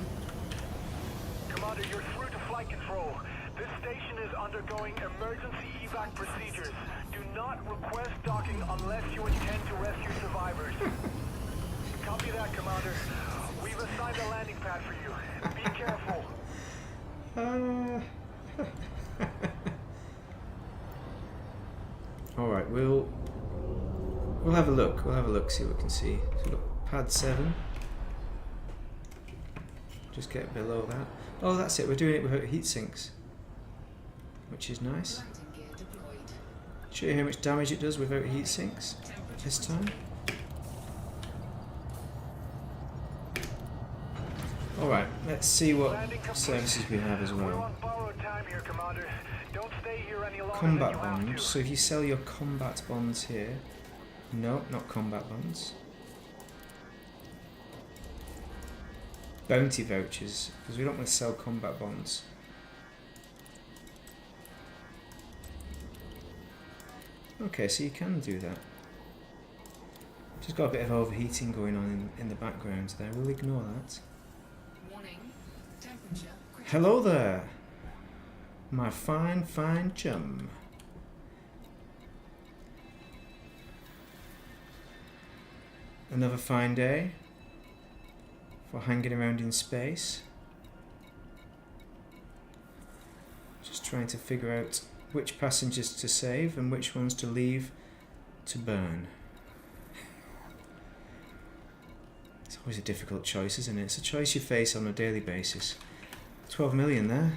Commander, you're through to flight control. This station is undergoing emergency evac procedures. Do not request docking unless you intend to rescue survivors. Copy that, Commander. We've assigned a landing pad for you. Be careful. Alright, we'll have a look. We'll have a look, see what we can see. So we've got pad 7. Just get below that. Oh, that's it. We're doing it without heat sinks, which is nice. Landing gear deployed. Show you how much damage it does without heat sinks this time. Alright, let's see what services we have as We're well. on borrowed time here, Commander. Don't stay here any longer Combat than you have bonds. to. So if you sell your combat bonds here. No, not combat bonds. Bounty vouchers, because we don't want to sell combat bonds. Okay, so you can do that. Just got a bit of overheating going on in the background there. We'll ignore that. Warning. Temperature critical. Hello there, my fine, fine chum. Another fine day for hanging around in space. Just trying to figure out which passengers to save and which ones to leave to burn. It's always a difficult choice, isn't it? It's a choice you face on a daily basis. 12 million there.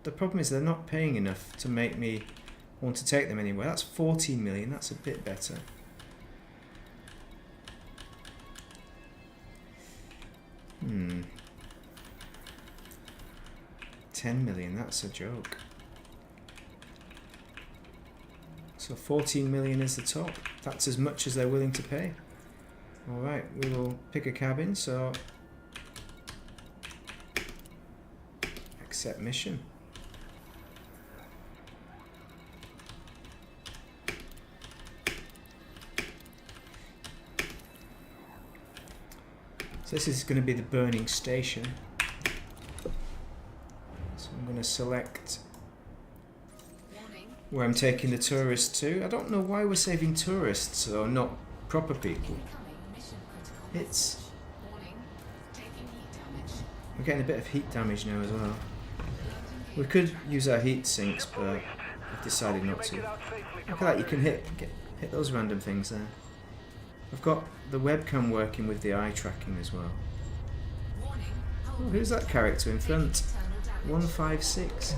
The problem is they're not paying enough to make me want to take them anywhere. That's 14 million, that's a bit better. Hmm. 10 million, that's a joke. So 14 million is the top. That's as much as they're willing to pay. Alright, we will pick a cabin, so accept mission. So this is going to be the burning station. So I'm going to select Warning. where I'm taking the tourists to. I don't know why we're saving tourists or not proper people. Incoming mission critical. It's Warning. Taking heat damage. we're getting a bit of heat damage now as well. Landing We gear could use our heat sinks, but I've decided not Make to. it out safely, Look at that, Commander. you can hit those random things there. I've got the webcam working with the eye tracking as well. Warning. Oh, who's that character in front? Internal damage. 156.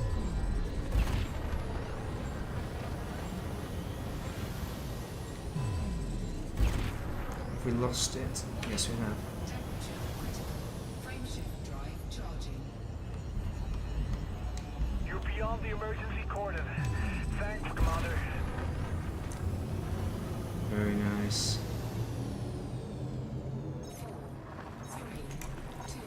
Have we lost it? Yes, we have. Temperature critical. Frameshift drive charging. You're beyond the emergency cordon. Thanks, Commander. Very nice. 4, 3, 2,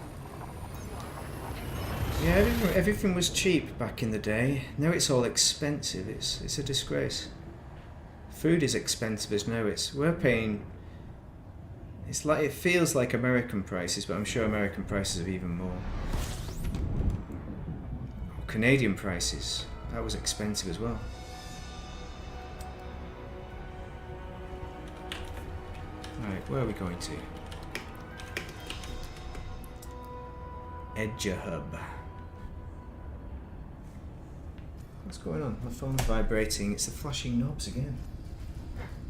1. Yeah, everything was cheap back in the day. Now it's all expensive. It's a disgrace. Food is expensive as now. We're paying It's like, it feels like American prices, but I'm sure American prices are even more. Or Canadian prices. That was expensive as well. Right, where are we going to? Edger Hub. What's going on? My phone's vibrating. It's the flashing knobs again.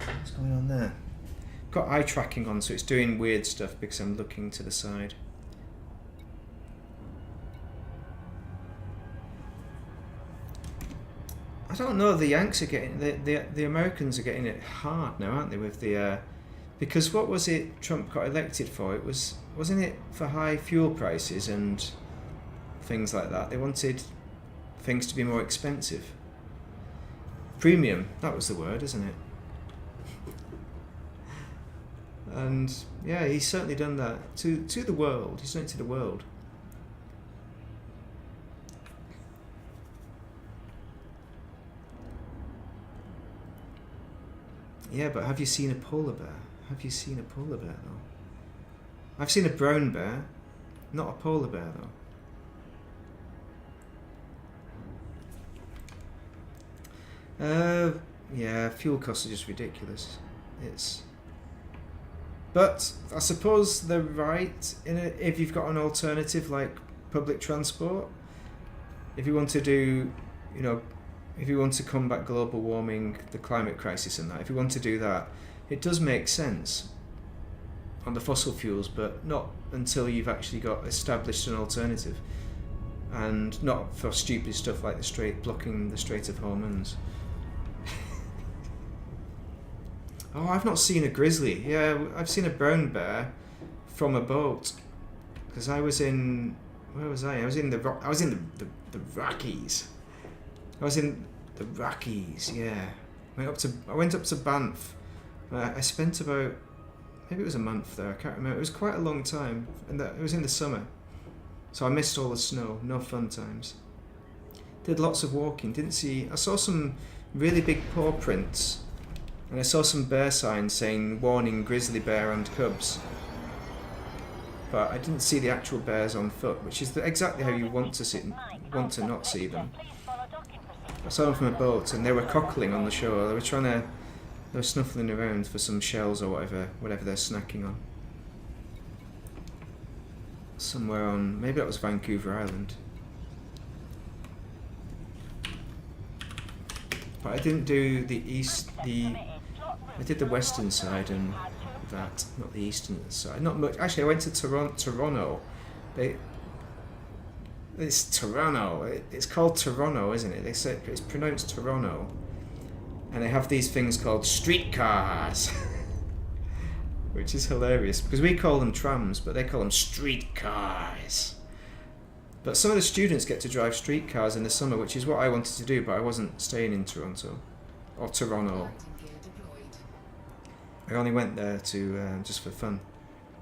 What's going on there? Got eye tracking on, so it's doing weird stuff because I'm looking to the side. I don't know. The Yanks are getting the Americans are getting it hard now, aren't they? With the because what was it Trump got elected for? It wasn't it for high fuel prices and things like that? They wanted things to be more expensive. Premium, that was the word, isn't it? And yeah, he's certainly done that to the world. He's done it to the world. Yeah, but have you seen a polar bear? Have you seen a polar bear though? I've seen a brown bear, not a polar bear though. Yeah, fuel costs are just ridiculous. But I suppose they're right if you've got an alternative like public transport. If you want to do, if you want to combat global warming, the climate crisis and that, if you want to do that, it does make sense on the fossil fuels, but not until you've actually got established an alternative. And not for stupid stuff like blocking the Strait of Hormuz. Oh, I've not seen a grizzly. Yeah, I've seen a brown bear from a boat. Because I was in... Where was I? I was in the Rockies. I was in the Rockies, yeah. I went up to Banff. I spent about... Maybe it was a month there, I can't remember. It was quite a long time. And it was in the summer. So I missed all the snow. No fun times. Did lots of walking. I saw some really big paw prints. And I saw some bear signs saying warning grizzly bear and cubs. But I didn't see the actual bears on foot, which is exactly how you want to not see them. I saw them from a boat and they were cockling on the shore. They were snuffling around for some shells or whatever they're snacking on. Somewhere on, maybe that was Vancouver Island. But I didn't do I did the western side and that, not the eastern side. Not much. Actually, I went to Toronto. It's Toronto. It's called Toronto, isn't it? They said it's pronounced Toronto. And they have these things called streetcars, which is hilarious because we call them trams, but they call them streetcars. But some of the students get to drive streetcars in the summer, which is what I wanted to do, but I wasn't staying in Toronto or Toronto. I only went there to just for fun,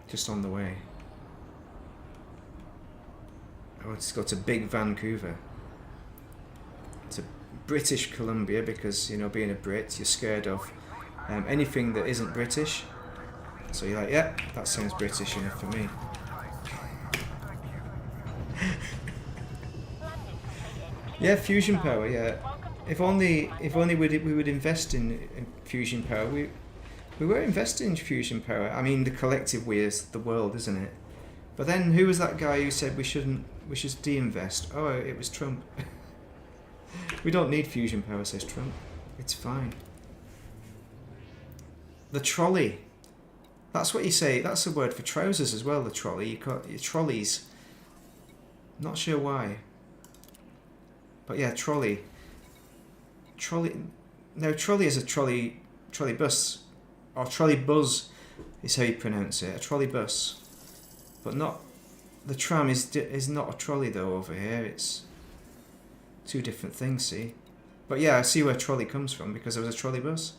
just on the way. I wanted to go to Big Vancouver, to British Columbia, because being a Brit, you're scared of anything that isn't British. So you're like, yeah, that sounds British enough for me. Yeah, fusion power. Yeah, if only we would invest in fusion power. We were investing in fusion power. I mean, the collective we is the world, isn't it? But then who was that guy who said we should de-invest? Oh, it was Trump. We don't need fusion power, says Trump. It's fine. The trolley. That's what you say. That's a word for trousers as well, the trolley. You call it trolleys. Not sure why. But yeah, trolley. No, trolley is a trolley bus. Or trolley buzz is how you pronounce it. A trolley bus. But not... The tram is not a trolley though over here. It's two different things, see? But yeah, I see where trolley comes from because there was a trolley bus.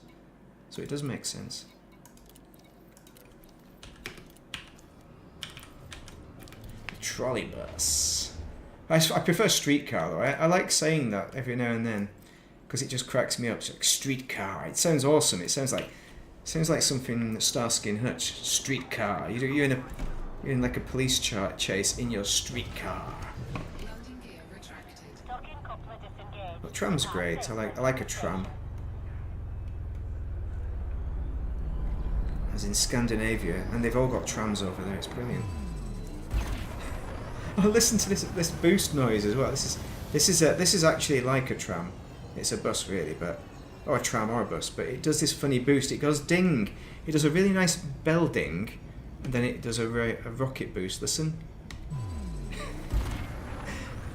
So it does make sense. Trolley bus. I prefer streetcar though. I like saying that every now and then because it just cracks me up. It's like streetcar. It sounds awesome. It sounds like Sounds like something Starsky and Hutch. Streetcar. You're in like a police chase in your streetcar. Landing gear retracted. Docking coupler disengaged. Well, tram's great. I like a tram. As in Scandinavia, and they've all got trams over there. It's brilliant. Oh, listen to this boost noise as well. This is actually like a tram. It's a bus really, but or a tram or a bus, but it does this funny boost. It goes ding. It does a really nice bell ding, and then it does a rocket boost. Listen.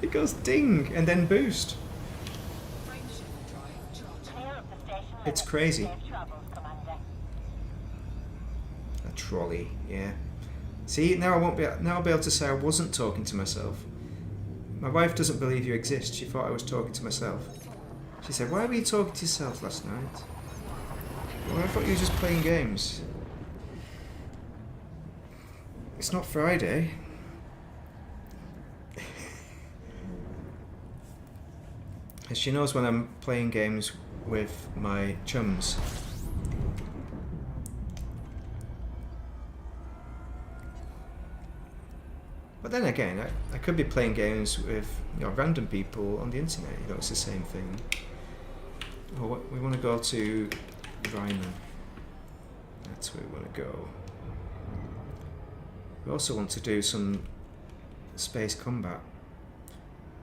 It goes ding and then boost. Frame shift drive charging. Clear of the station It's limits. crazy. Safe travels, Commander. A trolley, yeah. See, now I'll be able to say I wasn't talking to myself. My wife doesn't believe you exist. She thought I was talking to myself. She said, "Why were you talking to yourself last night?" Well, I thought you were just playing games. It's not Friday. And she knows when I'm playing games with my chums. But then again, I could be playing games with random people on the internet. It's the same thing. Oh, we want to go to Ryman. That's where we want to go. We also want to do some space combat.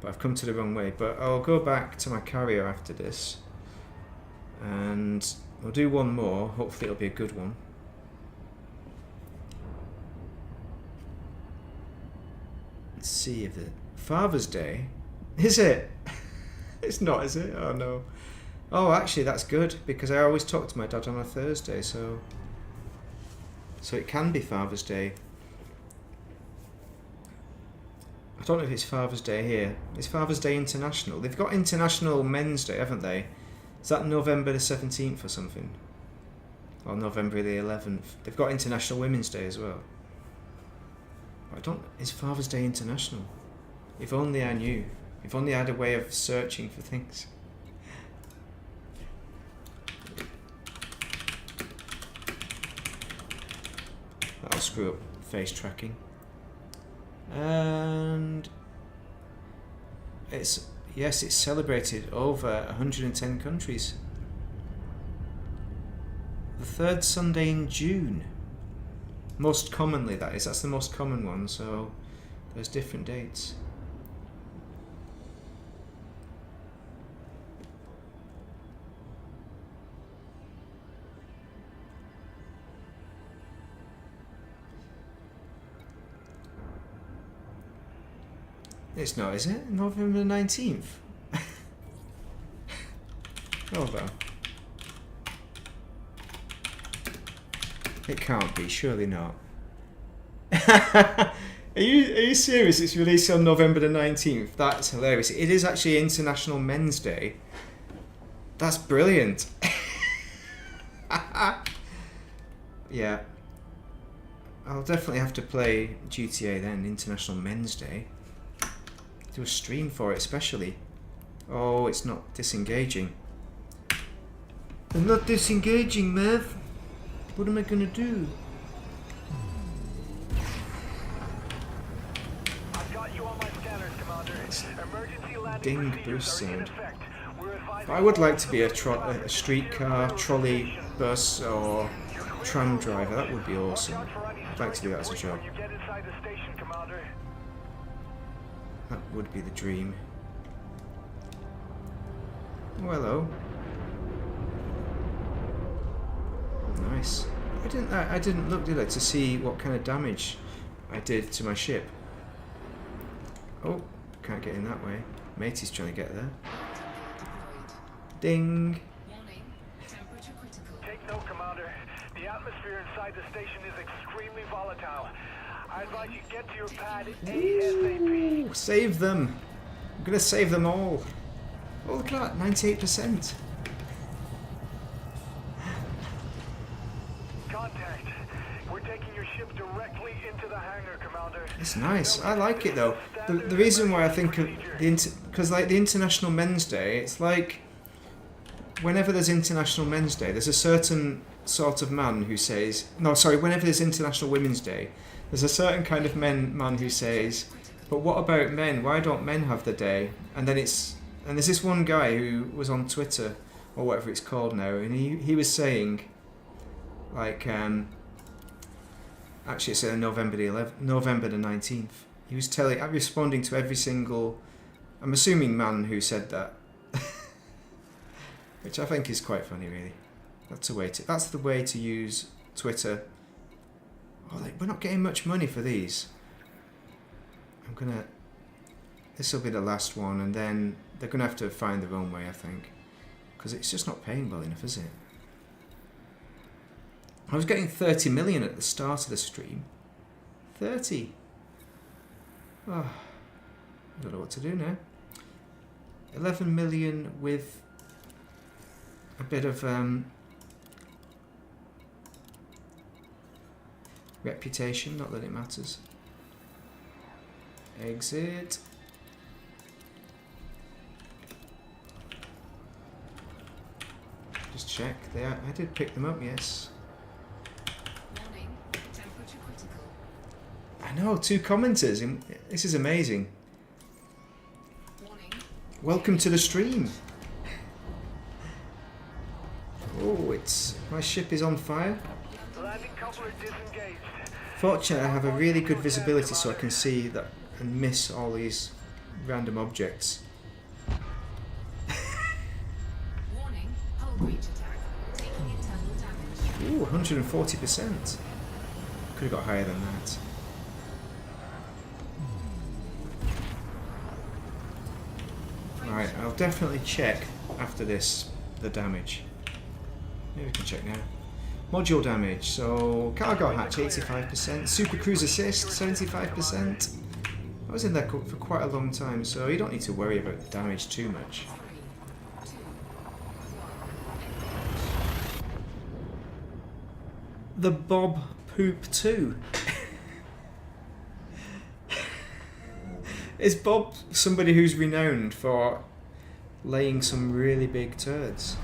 But I've come to the wrong way. But I'll go back to my carrier after this. And we'll do one more. Hopefully it'll be a good one. Let's see if the Father's Day. Is it? It's not, is it? Oh no. Oh, actually that's good because I always talk to my dad on a Thursday, so it can be Father's Day. I don't know if it's Father's Day here. It's Father's Day International. They've got International Men's Day, haven't they? Is that November the 17th or something? Or November the 11th? They've got International Women's Day as well. It's Father's Day International. If only I knew. If only I had a way of searching for things. That'll screw up face tracking. And it's celebrated over 110 countries. The third Sunday in June. Most commonly, that's the most common one, so there's different dates. It's not, is it? November 19th? Hold on. It can't be, surely not. Are you serious? It's released on November the 19th. That's hilarious. It is actually International Men's Day. That's brilliant. Yeah. I'll definitely have to play GTA then, International Men's Day. Do a stream for it especially. Oh, it's not disengaging. I'm not disengaging, Mev. What am I gonna do? I've got you on my scanners, Commander. Emergency landing Ding procedures boost are in sound. effect. We're advising I would like to be a streetcar, trolley, bus, or tram driver. That would be awesome. I'd like to do that as a job. when you get inside the station, Commander. That would be the dream. Oh, hello. Nice. I didn't look, did I, to see what kind of damage I did to my ship. Oh, can't get in that way. Matey's trying to get there. Ding. Warning. Temperature critical. Take note, Commander. The atmosphere inside the station is extremely volatile. I advise you get to your pad ASAP. Ooh, save them. I'm gonna save them all. Oh, look at that, 98%. Contact. We're taking your ship directly into the hangar, Commander. It's nice. I like it though. The reason why I think of because like the International Men's Day, it's like whenever there's International Men's Day, there's a certain sort of man who says, no, sorry, whenever there's International Women's Day, there's a certain kind of man who says, but what about men? Why don't men have the day? And there's this one guy who was on Twitter, or whatever it's called now, and he was saying, like, actually it's November the 19th. He was responding to every single, I'm assuming man who said that, which I think is quite funny, really. That's the way to use Twitter. Oh, we're not getting much money for these. This will be the last one, and then they're gonna have to find their own way, I think, because it's just not paying well enough, is it? I was getting 30 million at the start of the stream. 30. Oh, I don't know what to do now. 11 million with a bit of reputation, not that it matters. Exit. Just check. I did pick them up, yes. Warning, temperature critical. I know, 2 commenters. This is amazing. Warning. Welcome to the stream. Oh, my ship is on fire. Landing coupler disengaged. Fortunately, I have a really good visibility so I can see that and miss all these random objects. Warning, hull breach attack. Taking internal damage. Ooh, 140%. Could have got higher than that. Right, I'll definitely check after this the damage. Maybe we can check now. Module damage, so cargo hatch 85%, super cruise assist 75%. I was in there for quite a long time, so you don't need to worry about the damage too much. 3, 2, 1. The Bob Poop 2. Is Bob somebody who's renowned for laying some really big turds?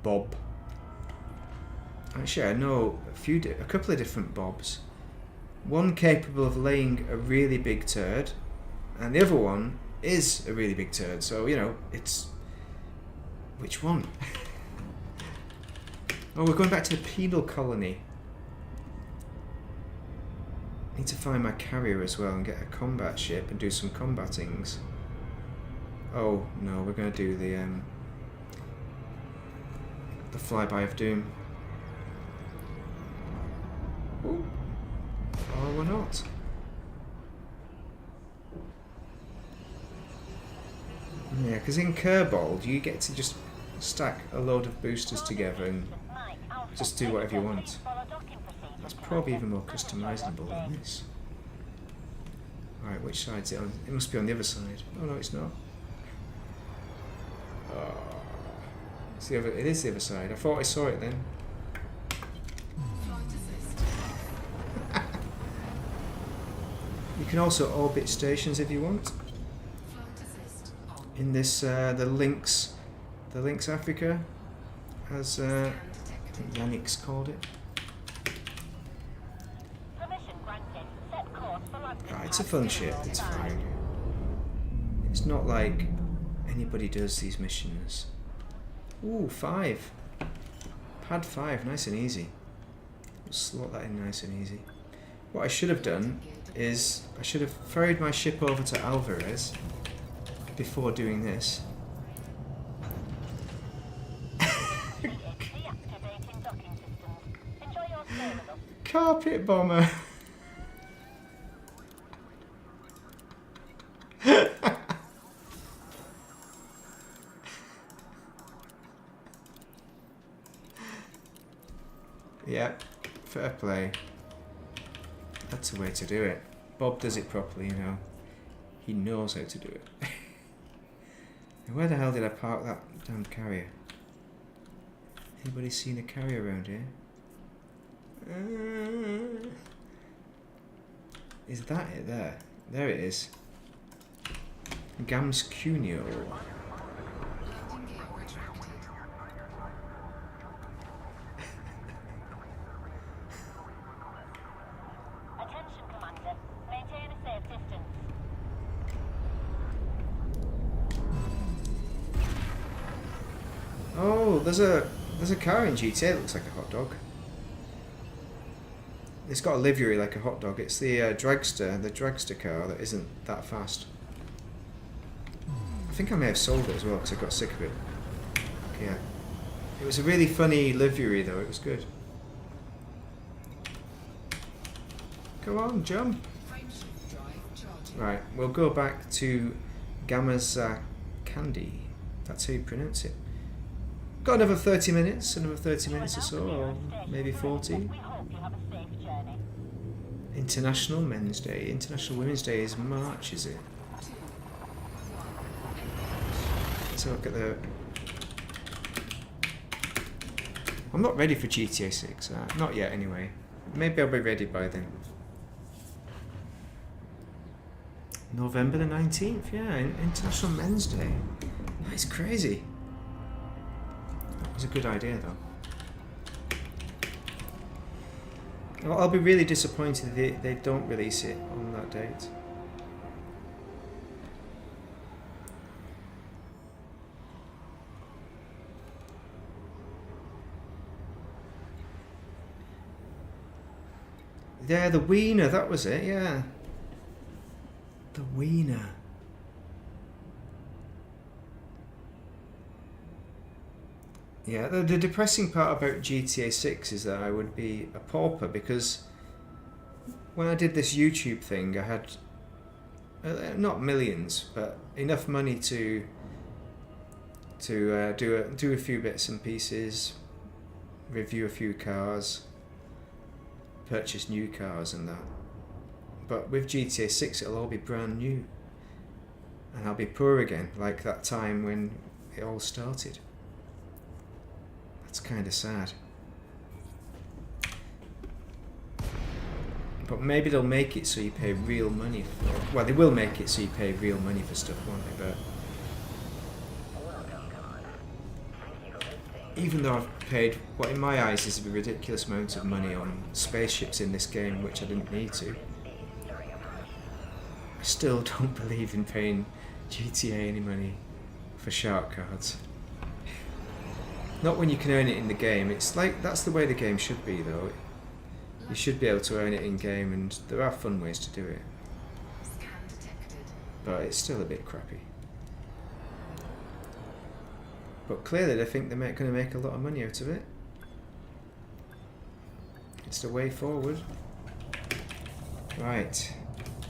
Bob. Actually, I know a couple of different Bobs. One capable of laying a really big turd, and the other one is a really big turd. So, you know, it's... Which one? Oh, we're going back to the penal colony. Need to find my carrier as well and get a combat ship and do some combatings. Oh, no, we're going to do the flyby of doom. Ooh. Or we're not. Yeah, because in Kerbold you get to just stack a load of boosters together and just do whatever you want. That's probably even more customizable than this. Right, which side's it on? It must be on the other side. Oh no, it's not. Oh. It's the other, it is the other side. I thought I saw it then. Flight assist. You can also orbit stations if you want. Flight assist on. In this, the Lynx Africa, as Scan detected. Yannick's called it. Permission granted. Set course for landing. Ah, it's a fun ship. It's fine. It's not like anybody does these missions. Ooh, 5. Pad 5, nice and easy. We'll slot that in nice and easy. What I should have done is I should have ferried my ship over to Alvarez before doing this. Deactivating docking systems. Enjoy your stay with us. Carpet bomber. Yep, fair play. That's the way to do it. Bob does it properly, you know. He knows how to do it. And where the hell did I park that damn carrier? Anybody seen a carrier around here? Is that it there? There it is. Gams Cuneo. Landing gear retracted. Oh, there's a car in GTA that looks like a hot dog. It's got a livery like a hot dog. It's the dragster car that isn't that fast. I think I may have sold it as well because I got sick of it. Yeah. It was a really funny livery though, it was good. Go on, jump! Right, we'll go back to Gamma's Candy. That's how you pronounce it. Got another 30 minutes or so, or maybe 40. We hope you have a safe journey. International Men's Day. International Women's Day is March, is it? Let's look at the... I'm not ready for GTA 6. Not yet, anyway. Maybe I'll be ready by then. November the 19th, yeah, International Men's Day. That's crazy. That was a good idea, though. Well, I'll be really disappointed if they don't release it on that date. Yeah, the Wiener, that was it, yeah. The Wiener. Yeah, the depressing part about GTA 6 is that I would be a pauper because when I did this YouTube thing I had not millions but enough money to do a few bits and pieces, review a few cars, purchase new cars and that. But with GTA 6 it'll all be brand new and I'll be poor again like that time when it all started. It's kind of sad. But maybe they'll make it so you pay real money for... Well, they will make it so you pay real money for stuff, won't they? But... Even though I've paid what in my eyes is a ridiculous amount of money on spaceships in this game, which I didn't need to, I still don't believe in paying GTA any money for shark cards. Not when you can earn it in the game. It's like, that's the way the game should be though. You should be able to earn it in game and there are fun ways to do it. But it's still a bit crappy. But clearly they think they're going to make a lot of money out of it. It's the way forward. Right.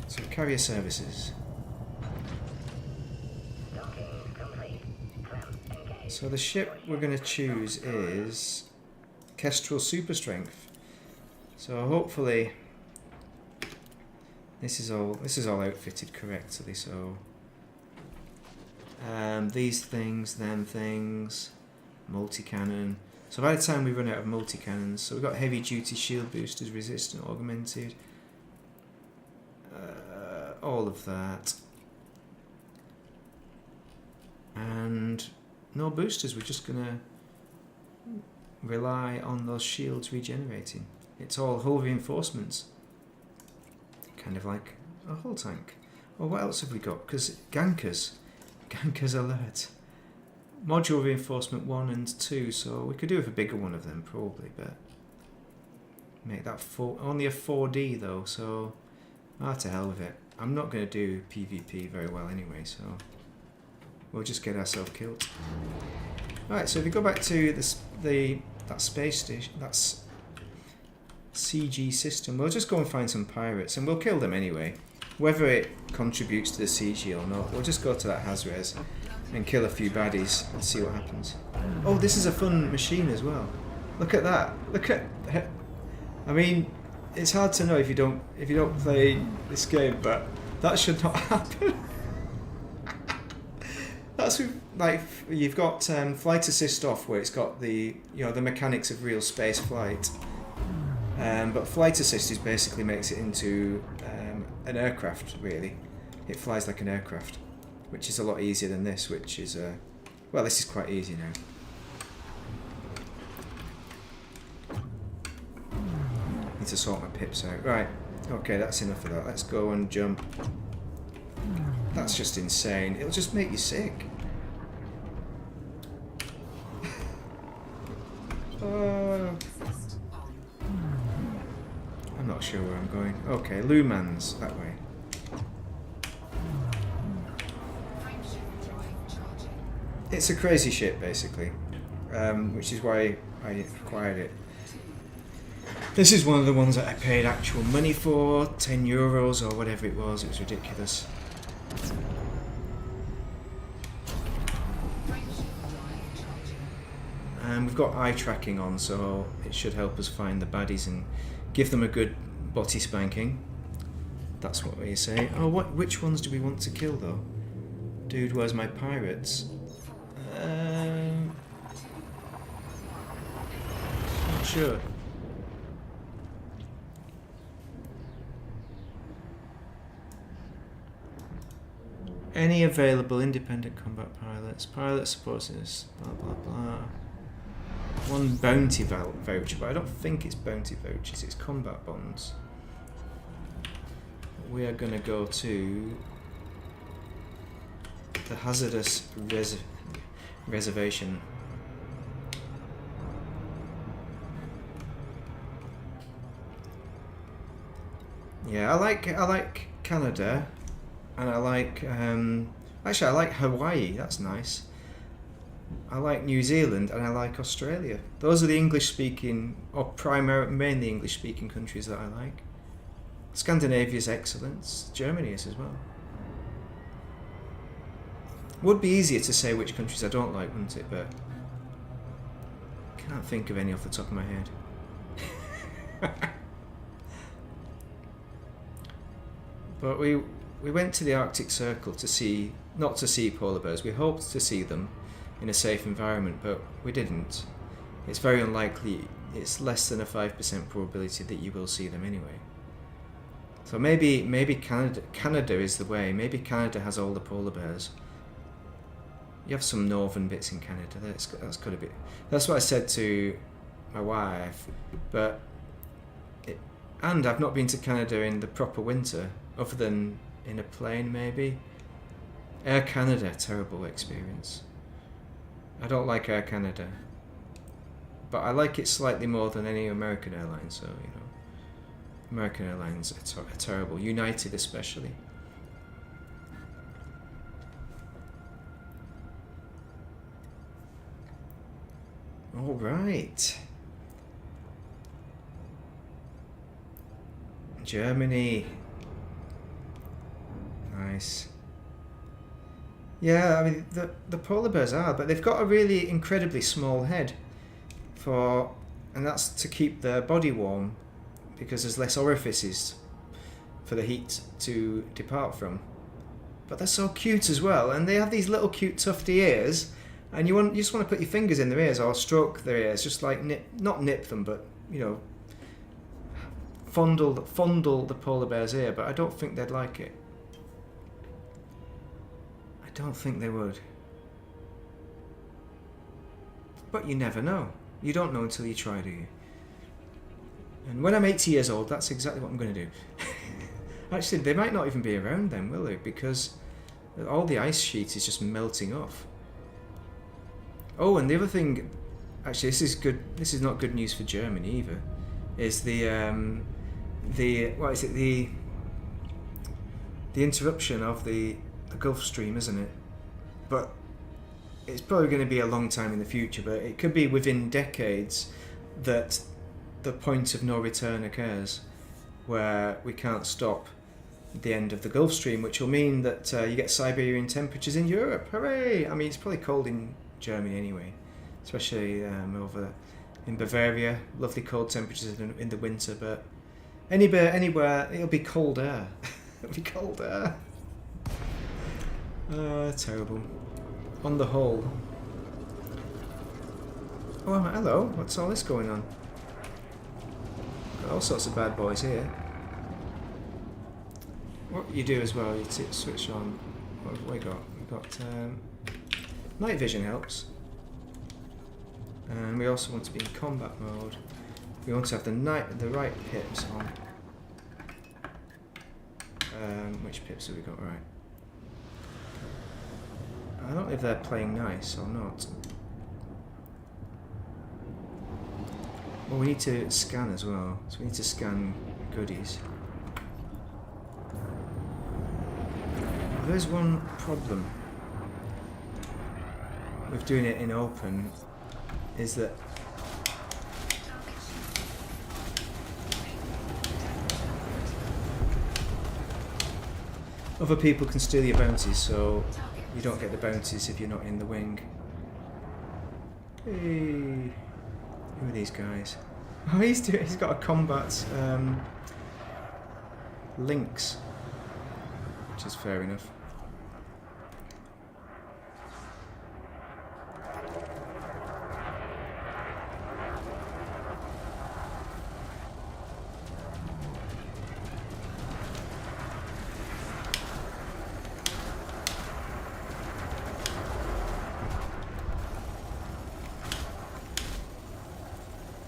So carrier services. So the ship we're going to choose is Kestrel Super Strength. So hopefully this is all outfitted correctly. So these things, them things, multi-cannon. So by the time we run out of multi-cannons, so we've got heavy duty shield boosters, resistant, augmented, all of that, and no boosters. We're just gonna rely on those shields regenerating. It's all hull reinforcements, kind of like a hull tank. Well, what else have we got? Because gankers alert, module reinforcement 1 and 2. So we could do with a bigger one of them probably, but make that only a 4D though. So to hell with it. I'm not going to do PvP very well anyway, so we'll just get ourselves killed. Right, so if we go back to that space station, that's CG system, we'll just go and find some pirates, and we'll kill them anyway. Whether it contributes to the CG or not, we'll just go to that Hazres and kill a few baddies and see what happens. Oh, this is a fun machine as well. Look at that. Look at that. I mean, it's hard to know if you don't play this game, but that should not happen. That's like you've got flight assist off, where it's got the the mechanics of real space flight, but flight assist is basically makes it into an aircraft. Really, it flies like an aircraft, which is a lot easier than this, which is well, this is quite easy now. Need to sort my pips out. Right, okay, that's enough of that. Let's go and jump. That's just insane. It'll just make you sick. Assist on. I'm not sure where I'm going. Okay, Lumans, that way. Frameshift drive charging. It's a crazy ship, basically, which is why I acquired it. This is one of the ones that I paid actual money for, 10 euros or whatever it was ridiculous. Frameshift drive charging. And we've got eye tracking on, so it should help us find the baddies and give them a good body spanking. That's what we say. Oh, which ones do we want to kill, though? Dude, where's my pirates? Not sure. Any available independent combat pilots, pilot supporters, blah blah blah. One bounty voucher, but I don't think it's bounty vouchers, it's combat bonds. We are going to go to the hazardous reservation. Yeah, I like Canada, and I like actually I like Hawaii. That's nice. I like New Zealand and I like Australia. Those are the English-speaking, or mainly English-speaking countries that I like. Scandinavia's excellent. Germany is as well. Would be easier to say which countries I don't like, wouldn't it? But can't think of any off the top of my head. But we went to the Arctic Circle to see, not to see polar bears. We hoped to see them in a safe environment, but we didn't. It's very unlikely. It's less than a 5% probability that you will see them anyway. So maybe Canada is the way. Maybe Canada has all the polar bears. You have some northern bits in Canada. That's got to be. That's what I said to my wife. But and I've not been to Canada in the proper winter, other than in a plane maybe. Air Canada, terrible experience. I don't like Air Canada, but I like it slightly more than any American airline. So American Airlines are terrible. United especially. All right. Germany. Nice. Yeah, I mean the polar bears are, but they've got a really incredibly small head and that's to keep their body warm, because there's less orifices for the heat to depart from. But they're so cute as well, and they have these little cute tufty ears, and you just want to put your fingers in their ears or stroke their ears, just like not nip them, but fondle the polar bear's ear. But I don't think they'd like it. I don't think they would. But you never know. You don't know until you try, do you? And when I'm 80 years old, that's exactly what I'm going to do. Actually, they might not even be around then, will they? Because all the ice sheet is just melting off. Oh, and the other thing, actually, this is good. This is not good news for Germany either. Is the interruption of the Gulf Stream, isn't it? But it's probably going to be a long time in the future. But it could be within decades that the point of no return occurs, where we can't stop the end of the Gulf Stream, which will mean that you get Siberian temperatures in Europe. Hooray! I mean, it's probably cold in Germany anyway, especially over in Bavaria. Lovely cold temperatures in the winter, but anywhere it'll be cold air. It'll be cold air. Terrible. On the whole. Oh, hello. What's all this going on? Got all sorts of bad boys here. What you do as well, you switch on. What have we got? We've got night vision helps. And we also want to be in combat mode. We want to have the right pips on. Which pips have we got? Right. I don't know if they're playing nice or not. Oh, we need to scan as well. So we need to scan goodies. There's one problem with doing it in open, is that other people can steal your bounties, so you don't get the bounties if you're not in the wing. Hey, who are these guys? Oh, he's got a combat lynx, which is fair enough.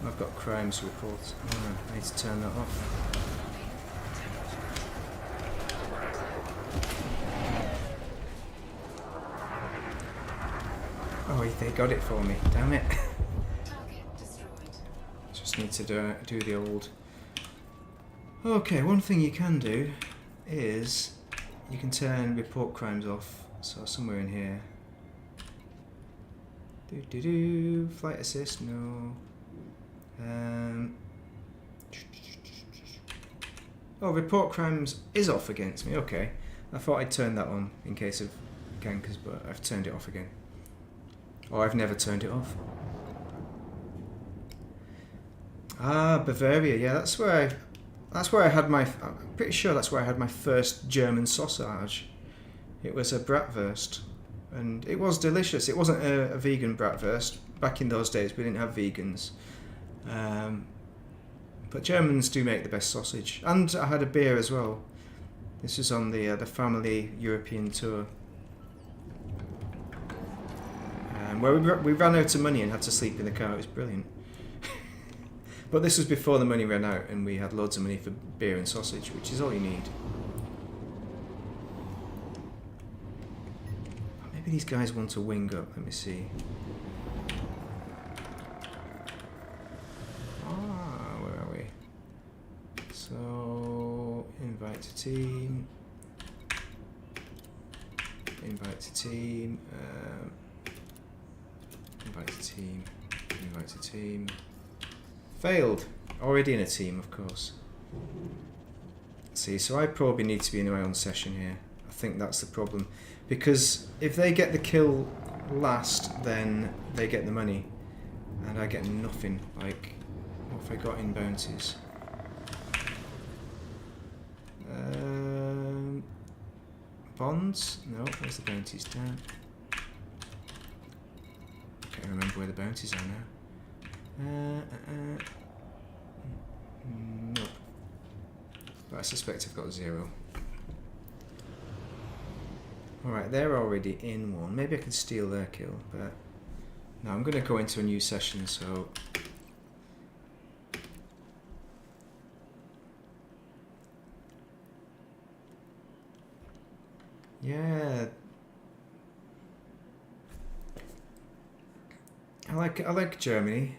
I've got crimes reports. Oh, no, I need to turn that off. Oh, they got it for me. Damn it. Target destroyed. Just need to do the old. Okay, one thing you can do is you can turn report crimes off. So somewhere in here. Flight assist, no. Oh, report crimes is off against me. Okay, I thought I'd turn that on in case of gankers, but I've turned it off again. Or I've never turned it off. Ah, Bavaria. Yeah, that's where I had my. I'm pretty sure that's where I had my first German sausage. It was a bratwurst, and it was delicious. It wasn't a vegan bratwurst. Back in those days, we didn't have vegans. But Germans do make the best sausage. And I had a beer as well. This was on the family European tour. Where we ran out of money and had to sleep in the car. It was brilliant. But this was before the money ran out and we had loads of money for beer and sausage, which is all you need. Maybe these guys want to wing up. Let me see. Where are we? So, invite to team. Invite to team. Invite to team. Invite to team. Failed. Already in a team, of course. See, so I probably need to be in my own session here. I think that's the problem. Because if they get the kill last, then they get the money. And I get nothing. Like, what have I got in bounties? Bonds? No, where's the bounties down? I can't remember where the bounties are now. Nope. But I suspect I've got 0. Alright, they're already in one. Maybe I can steal their kill, but no, I'm going to go into a new session, so yeah. I like Germany.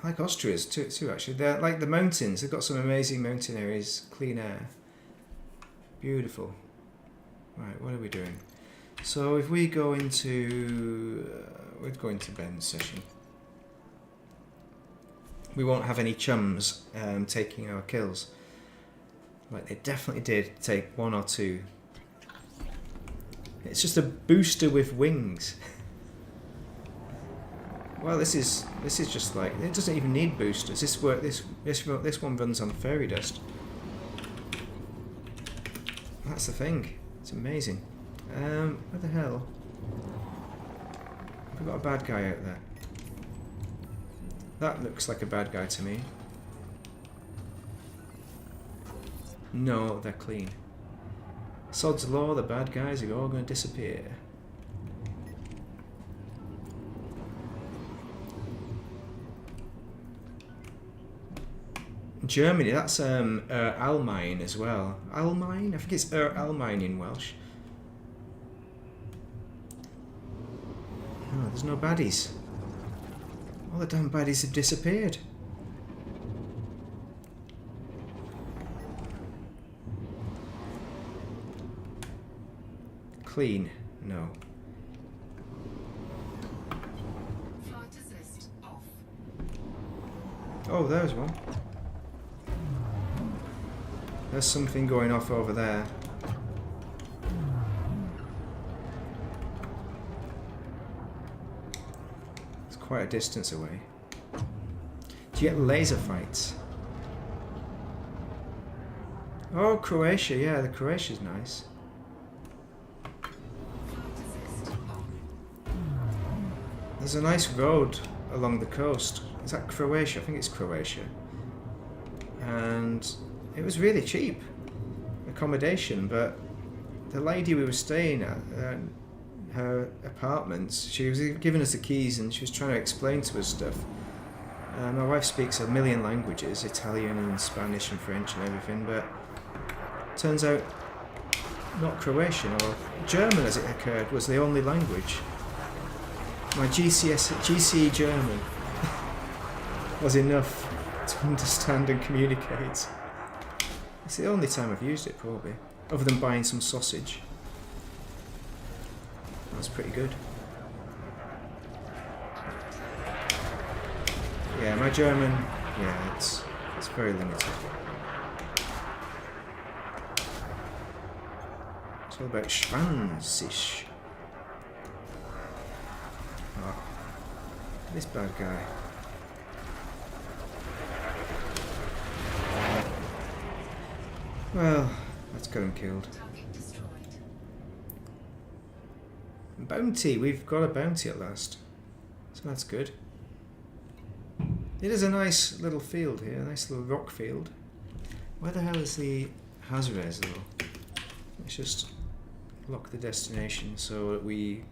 I like Austria too actually. They're like the mountains. They've got some amazing mountain areas, clean air. Beautiful. Right, what are we doing? So if we go into we're going to Ben's session. We won't have any chums taking our kills. Like they definitely did take 1 or 2. It's just a booster with wings. Well, this is just like it doesn't even need boosters. This one runs on fairy dust. That's the thing. It's amazing. Where the hell? We've got a bad guy out there. That looks like a bad guy to me. No, they're clean. Sod's law, the bad guys are all going to disappear. Germany, that's Almine as well. Almine? I think it's Almine in Welsh. No, there's no baddies. All the damn baddies have disappeared. Clean? No. Flight assist off. Oh, there's one. There's something going off over there. It's quite a distance away. Do you get laser fights? Oh, Croatia. Yeah, the Croatia's nice. There's a nice road along the coast. Is that Croatia? I think it's Croatia. And it was really cheap accommodation, but the lady we were staying at, her apartments, she was giving us the keys and she was trying to explain to us stuff. My wife speaks a million languages, Italian and Spanish and French and everything, but turns out not Croatian or German, as it occurred, was the only language. My GCE German was enough to understand and communicate. It's the only time I've used it, probably, other than buying some sausage. That's pretty good. Yeah, my German, yeah, it's very limited. It's all about Schwanzisch. Oh, this bad guy. Well, let's get him killed. Target destroyed. Bounty, we've got a bounty at last. So that's good. It is a nice little field here, a nice little rock field. Where the hell is the Hazres though? Let's just lock the destination so that we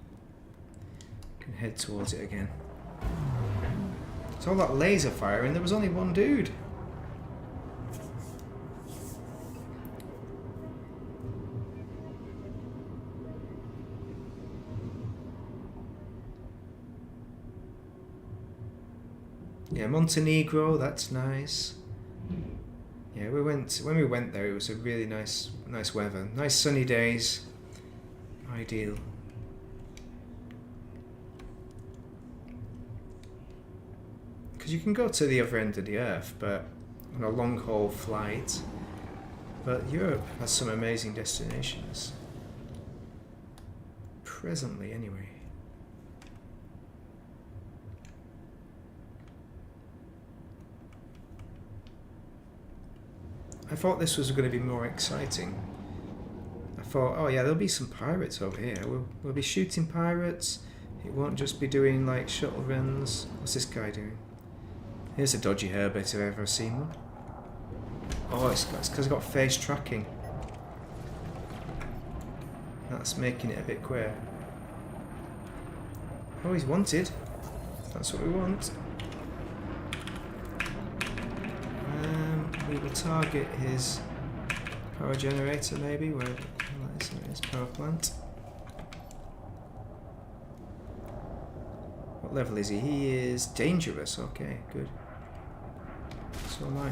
can head towards it again. It's all that laser fire and there was only one dude. Yeah, Montenegro, that's nice. Yeah, when we went there, it was a really nice weather. Nice sunny days. Ideal. Because you can go to the other end of the earth, but on a long haul flight. But Europe has some amazing destinations. Presently, anyway. I thought this was going to be more exciting. I thought, oh yeah, there'll be some pirates over here. We'll be shooting pirates. It won't just be doing like shuttle runs. What's this guy doing? Here's a dodgy herb if I've ever seen one. Oh, it's because it's got face tracking. That's making it a bit queer. Oh, he's wanted. That's what we want. We will target his power generator, maybe, where is his power plant. What level is he? He is dangerous. Okay, good. So am I.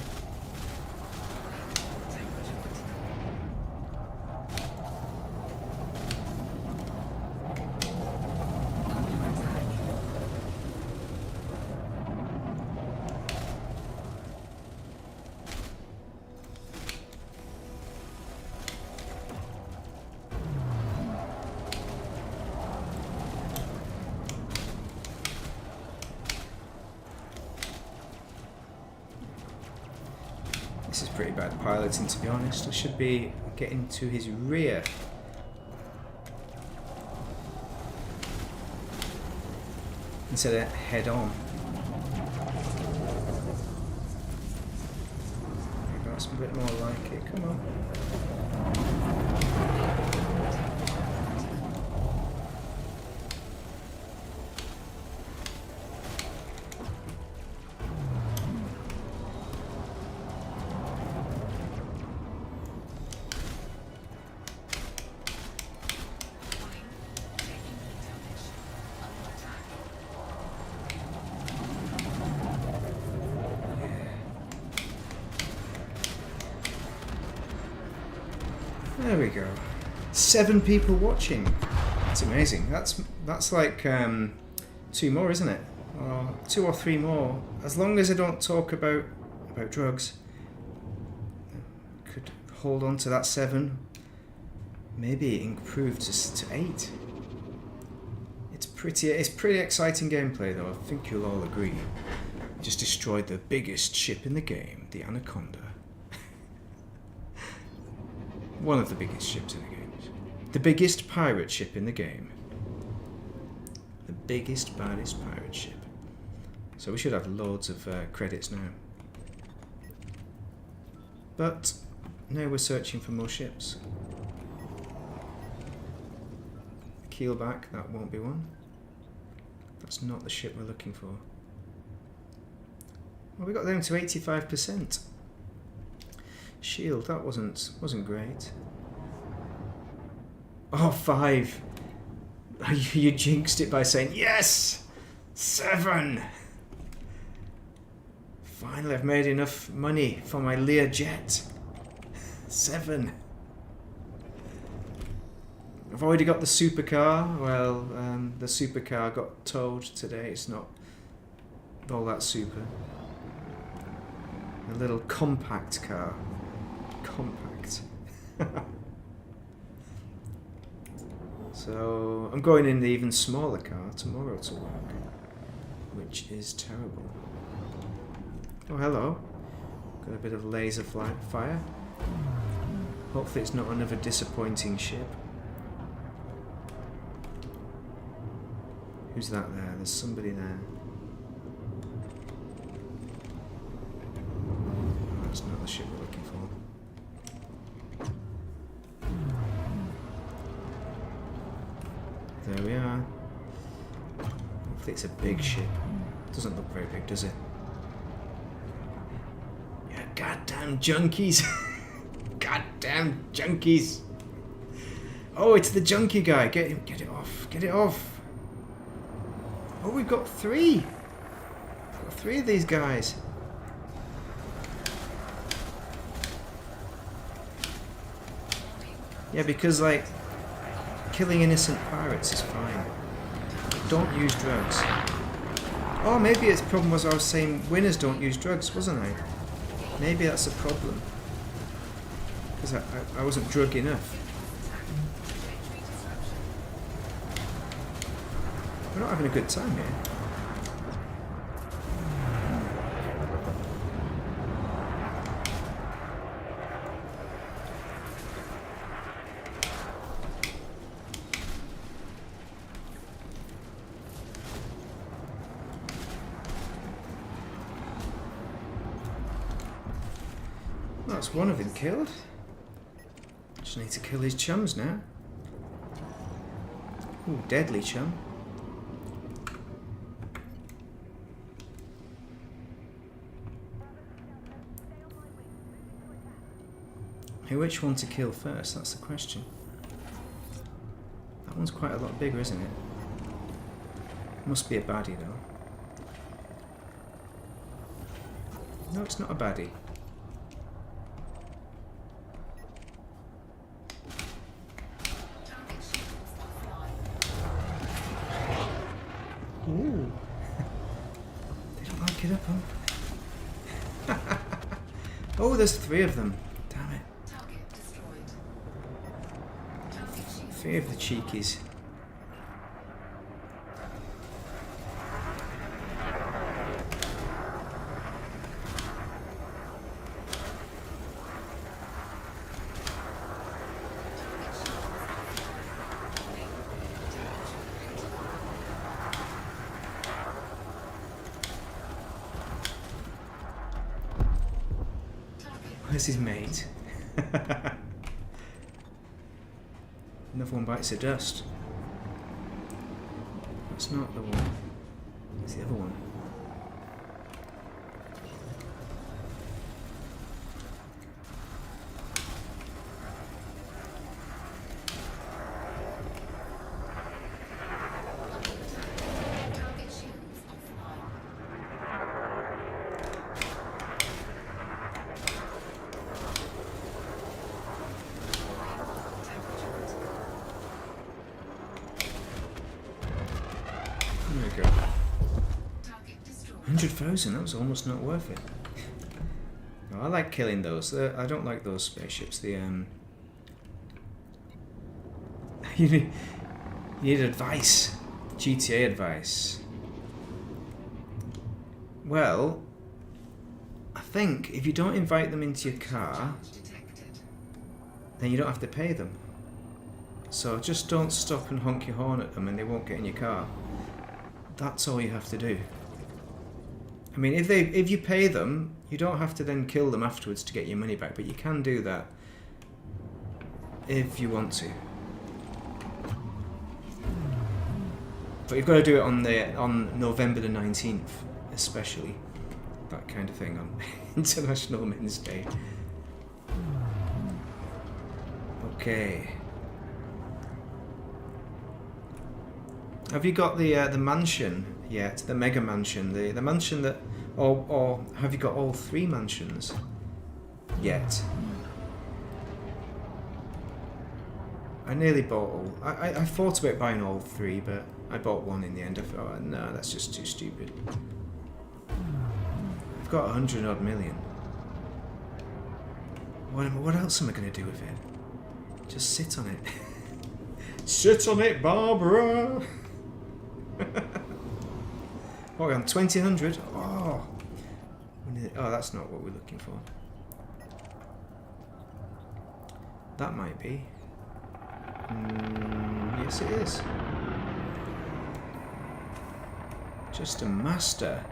This is pretty bad piloting, to be honest. I should be getting to his rear. Instead of head on. That's a bit more like it. Come on. There we go. 7 people watching. That's amazing. That's like 2 more, isn't it? Or 2 or 3 more. As long as I don't talk about drugs, I could hold on to that 7. Maybe improve to 8. It's pretty exciting gameplay, though. I think you'll all agree. Just destroyed the biggest ship in the game, the Anaconda. One of the biggest ships in the game. The biggest pirate ship in the game. The biggest, baddest pirate ship. So we should have loads of credits now. But now we're searching for more ships. Keelback, that won't be one. That's not the ship we're looking for. Well, we got down to 85%. Shield, that wasn't great. Oh, 5. You jinxed it by saying yes! 7! Finally, I've made enough money for my Lear jet. 7. I've already got the supercar. Well, the supercar got towed today. It's not all that super. A little compact car. Compact. So I'm going in the even smaller car tomorrow to work, which is terrible. Oh, hello. Got a bit of laser fire. Hopefully it's not another disappointing ship. Who's that there? There's somebody there. Oh, that's not the ship we're looking for. There we are. Hopefully it's a big ship. Doesn't look very big, does it? Yeah, goddamn junkies! Goddamn junkies! Oh, it's the junkie guy. Get him! Get it off! Get it off! Oh, we've got 3. We've got 3 of these guys. Yeah, because like killing innocent pirates is fine. Don't use drugs. Oh, maybe its problem was I was saying winners don't use drugs, wasn't I? Maybe that's a problem. Because I wasn't drug enough. We're not having a good time here. That's one of them killed. Just need to kill his chums now. Ooh, deadly chum. Hey, which one to kill first? That's the question. That one's quite a lot bigger, isn't it? Must be a baddie, though. No, it's not a baddie. Ooh. They don't like it up, huh? Oh, there's 3 of them. Damn it. 3 of the cheekies. Where's his mate? Another one bites the dust. That's not the one. It's the other one. 100,000, that was almost not worth it. No, I like killing those. I don't like those spaceships. The you need advice. GTA advice. Well, I think if you don't invite them into your car, then you don't have to pay them. So just don't stop and honk your horn at them and they won't get in your car. That's all you have to do. I mean, if you pay them, you don't have to then kill them afterwards to get your money back, but you can do that if you want to. But you've got to do it on November the 19th, especially. That kind of thing on International Men's Day. Okay. Have you got the mansion yet? The mega mansion, the mansion that, or have you got all 3 mansions yet? I nearly bought all. I thought about buying all 3, but I bought 1 in the end. I thought, oh, no, that's just too stupid. I've got 100 odd million. What else am I going to do with it? Just sit on it. Sit on it, Barbara! What are we on? 2000? Oh! Oh, that's not what we're looking for. That might be. Yes, it is. Just a master.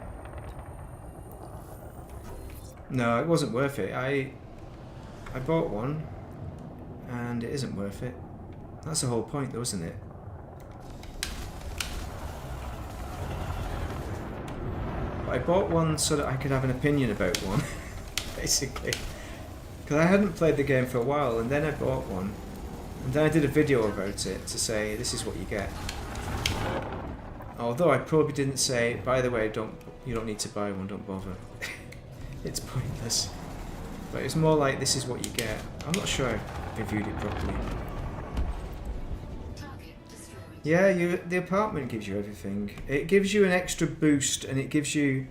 No, it wasn't worth it. I bought one, and it isn't worth it. That's the whole point, though, isn't it? But I bought one so that I could have an opinion about one, basically. Because I hadn't played the game for a while, and then I bought one. And then I did a video about it to say, this is what you get. Although I probably didn't say, by the way, you don't need to buy one, don't bother. It's pointless. But it's more like, this is what you get. I'm not sure I reviewed it properly. Yeah, the apartment gives you everything. It gives you an extra boost, and it gives you...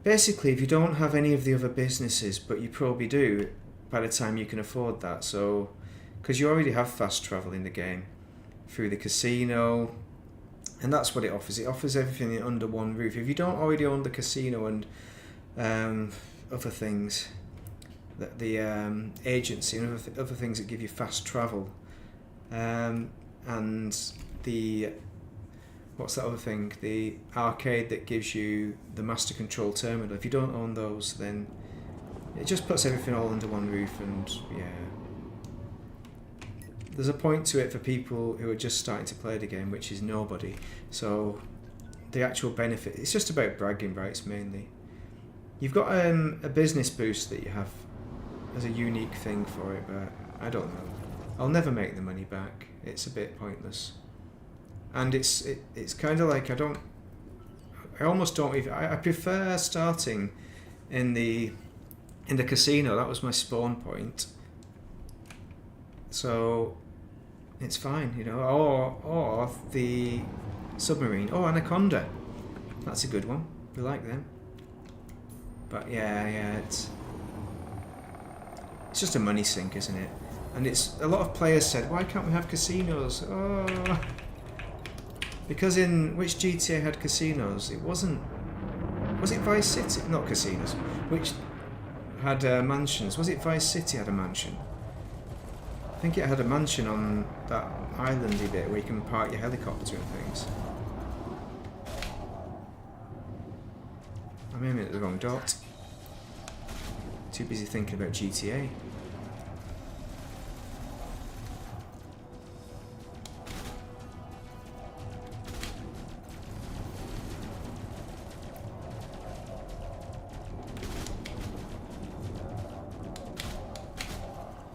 Basically, if you don't have any of the other businesses, but you probably do, by the time you can afford that, so... Because you already have fast travel in the game. Through the casino... And that's what it offers. It offers everything under one roof. If you don't already own the casino and other things... The agency and other things that give you fast travel... and the what's that other thing? The arcade that gives you the Master Control Terminal. If you don't own those, then it just puts everything all under one roof, and yeah. There's a point to it for people who are just starting to play the game, which is nobody. So the actual benefit, it's just about bragging rights mainly. You've got a business boost that you have as a unique thing for it, but I don't know. I'll never make the money back. It's a bit pointless. And it's kind of like I almost don't even, I prefer starting in the casino. That was my spawn point. So it's fine, you know. Or the submarine. Oh, Anaconda. That's a good one. We like them. But yeah, it's just a money sink, isn't it? And it's a lot of players said, why can't we have casinos? Oh, because in which GTA had casinos? It wasn't. Was it Vice City? Not casinos. Which had mansions? Was it Vice City had a mansion? I think it had a mansion on that islandy bit where you can park your helicopter and things. I'm aiming at the wrong dot. Too busy thinking about GTA.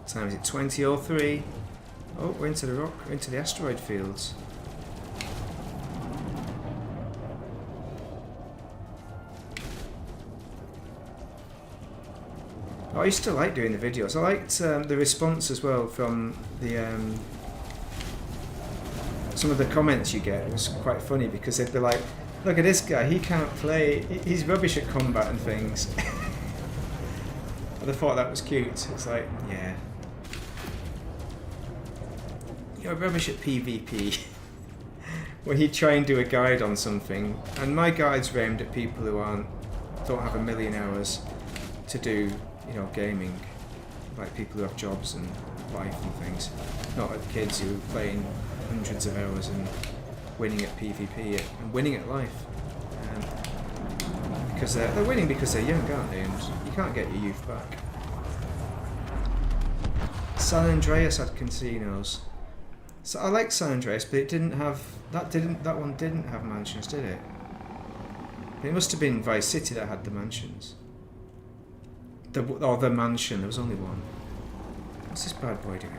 Time is it 20:03? Oh, we're into the asteroid fields. Oh, I used to like doing the videos. I liked the response as well from the some of the comments you get. It was quite funny because they'd be like, Look at this guy, he can't play. He's rubbish at combat and things. I thought that was cute. It's like, yeah. You're rubbish at PvP. When you try and do a guide on something, and my guides are aimed at people who don't have a million hours to do, you know, gaming. Like people who have jobs and life and things. Not at kids who are playing hundreds of hours and winning at PvP and winning at life. Because they're winning because they're young, aren't they? And you can't get your youth back. San Andreas had casinos. So I like San Andreas, but it didn't have that one didn't have mansions, did it? It must have been Vice City that had the mansions. The mansion. There was only one. What's this bad boy doing?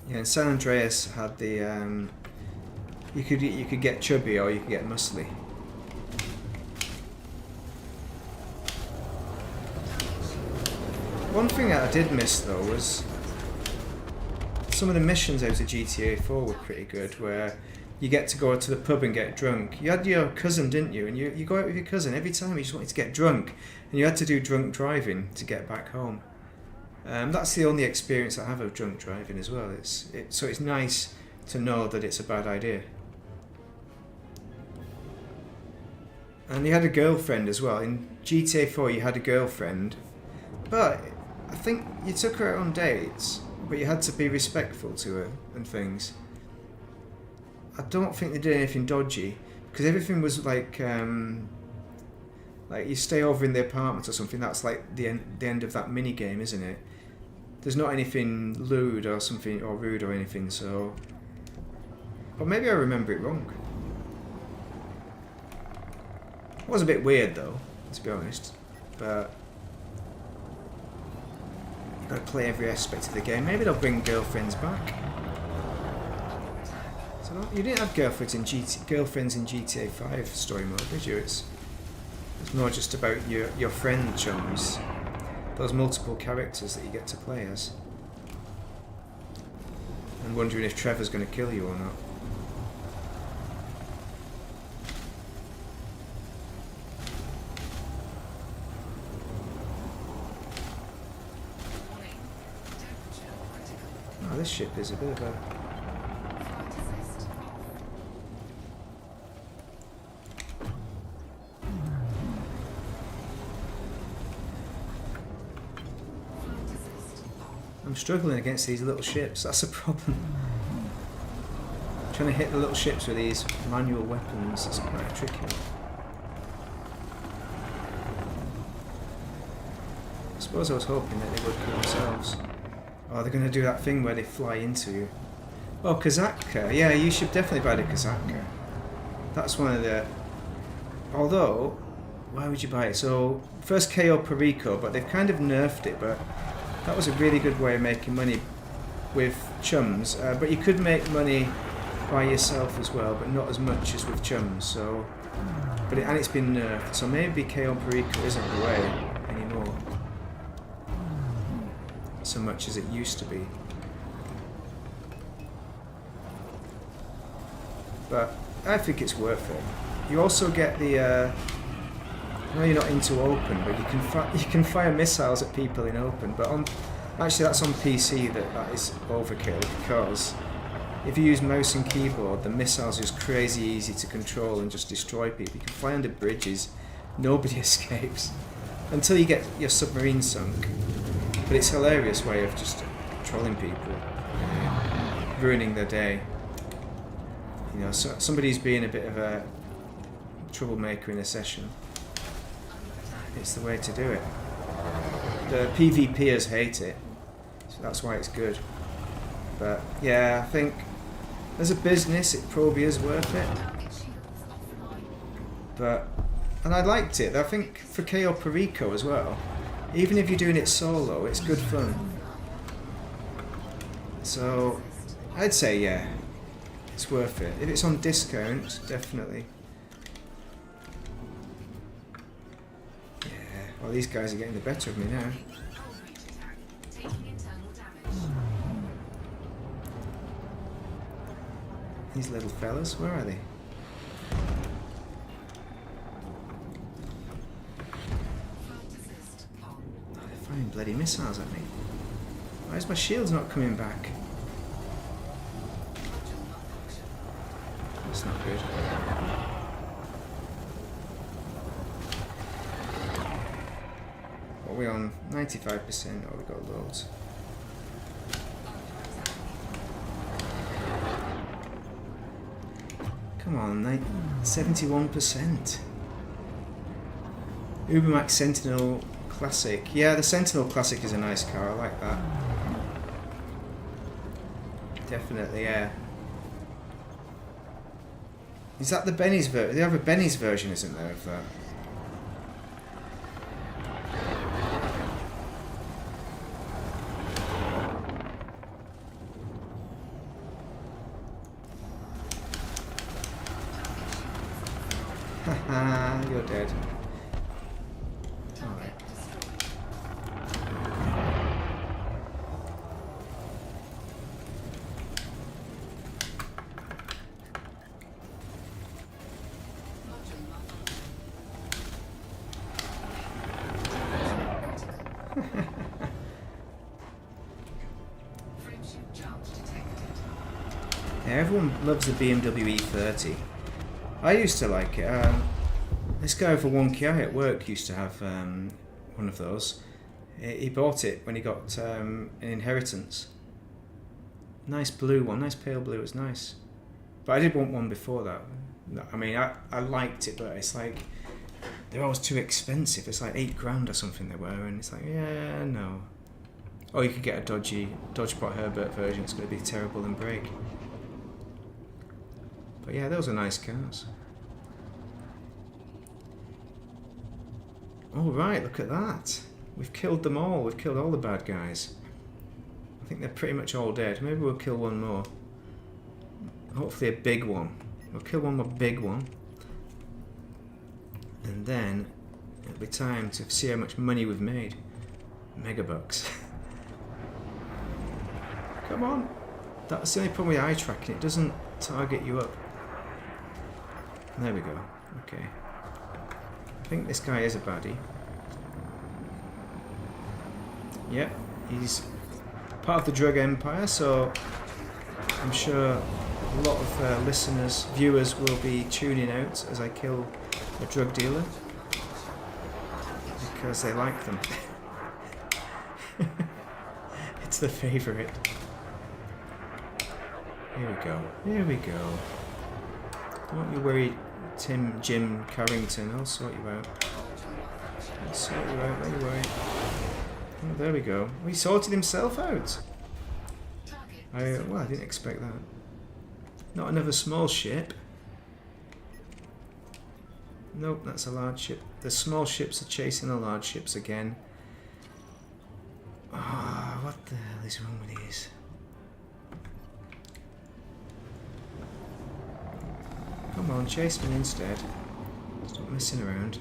Yeah, and San Andreas had the you could get chubby or you could get muscly. One thing that I did miss though was some of the missions out of GTA 4 were pretty good, where you get to go to the pub and get drunk. You had your cousin, didn't you? And you go out with your cousin every time. You just wanted to get drunk, and you had to do drunk driving to get back home. That's the only experience I have of drunk driving as well. So it's nice to know that it's a bad idea. And you had a girlfriend as well. In GTA 4 you had a girlfriend, but I think you took her out on dates, but you had to be respectful to her and things. I don't think they did anything dodgy, because everything was like you stay over in the apartment or something. That's like the end of that mini game, isn't it? There's not anything lewd or something or rude or anything. So, or maybe I remember it wrong. It was a bit weird though, to be honest. But you've got to play every aspect of the game. Maybe they'll bring girlfriends back. So you didn't have girlfriends in GTA 5 story mode, did you? It's more just about your friend chums. Those multiple characters that you get to play as. And wondering if Trevor's going to kill you or not. Oh, this ship is a bit of a... I'm struggling against these little ships, that's a problem. Trying to hit the little ships with these manual weapons is quite tricky. I suppose I was hoping that they would kill themselves. Oh, they're going to do that thing where they fly into you. Oh, Kazatka. Yeah, you should definitely buy the Kazatka. That's one of the... Although, why would you buy it? So, first KO Perico, but they've kind of nerfed it, but that was a really good way of making money with chums. But you could make money by yourself as well, but not as much as with chums. So, and it's been nerfed, so maybe KO Perico isn't the way anymore. So much as it used to be. But I think it's worth it. You also get the I know you're not into open, but you can fire missiles at people in open. But actually that's on PC that is overkill, because if you use mouse and keyboard, the missiles are just crazy easy to control and just destroy people. You can fly under bridges, nobody escapes until you get your submarine sunk. But it's a hilarious way of just trolling people, ruining their day. You know, so somebody's being a bit of a troublemaker in a session. It's the way to do it. The PvPers hate it, so that's why it's good. But yeah, I think as a business, it probably is worth it. And I liked it. I think for KO Perico as well. Even if you're doing it solo, it's good fun. So, I'd say yeah, it's worth it. If it's on discount, definitely. Yeah, well these guys are getting the better of me now. These little fellas, where are they? Oh, they're firing bloody missiles at me. Why is my shield's not coming back? That's not good. What are we on? 95%. Oh, we got loads. Come on, 71%. Ubermax Sentinel Classic. Yeah, the Sentinel Classic is a nice car. I like that. Definitely, yeah. Is that the Benny's version? They have a Benny's version, isn't there, of that? Haha, you're dead. Alright. Yeah, everyone loves the BMW E30. I used to like it. This guy over 1KI at work used to have one of those. He bought it when he got an inheritance. Nice blue one, nice pale blue, it was nice. But I did want one before that. I mean, I liked it, but it's like, they're always too expensive. It's like £8 or something they were, and it's like, yeah, no. Or you could get a dodgy Dodgepot Herbert version, it's going to be terrible and break. But yeah, those are nice cars. All right, look at that. We've killed them all. We've killed all the bad guys. I think they're pretty much all dead. Maybe we'll kill one more. Hopefully a big one. We'll kill one more big one. And then it'll be time to see how much money we've made. Megabucks. Come on. That's the only problem with eye tracking. It doesn't target you up. There we go. Okay. I think this guy is a baddie. Yep, he's part of the drug empire, so I'm sure a lot of listeners, viewers will be tuning out as I kill a drug dealer because they like them. It's the favourite. Here we go. Here we go. Don't you worry, Jim Carrington. I'll sort you out. I'll sort you out. Don't you worry. Oh, there we go. He sorted himself out. Well, I didn't expect that. Not another small ship. Nope, that's a large ship. The small ships are chasing the large ships again. Ah, oh, what the hell is wrong with these? Come on, chase me instead. Stop messing around.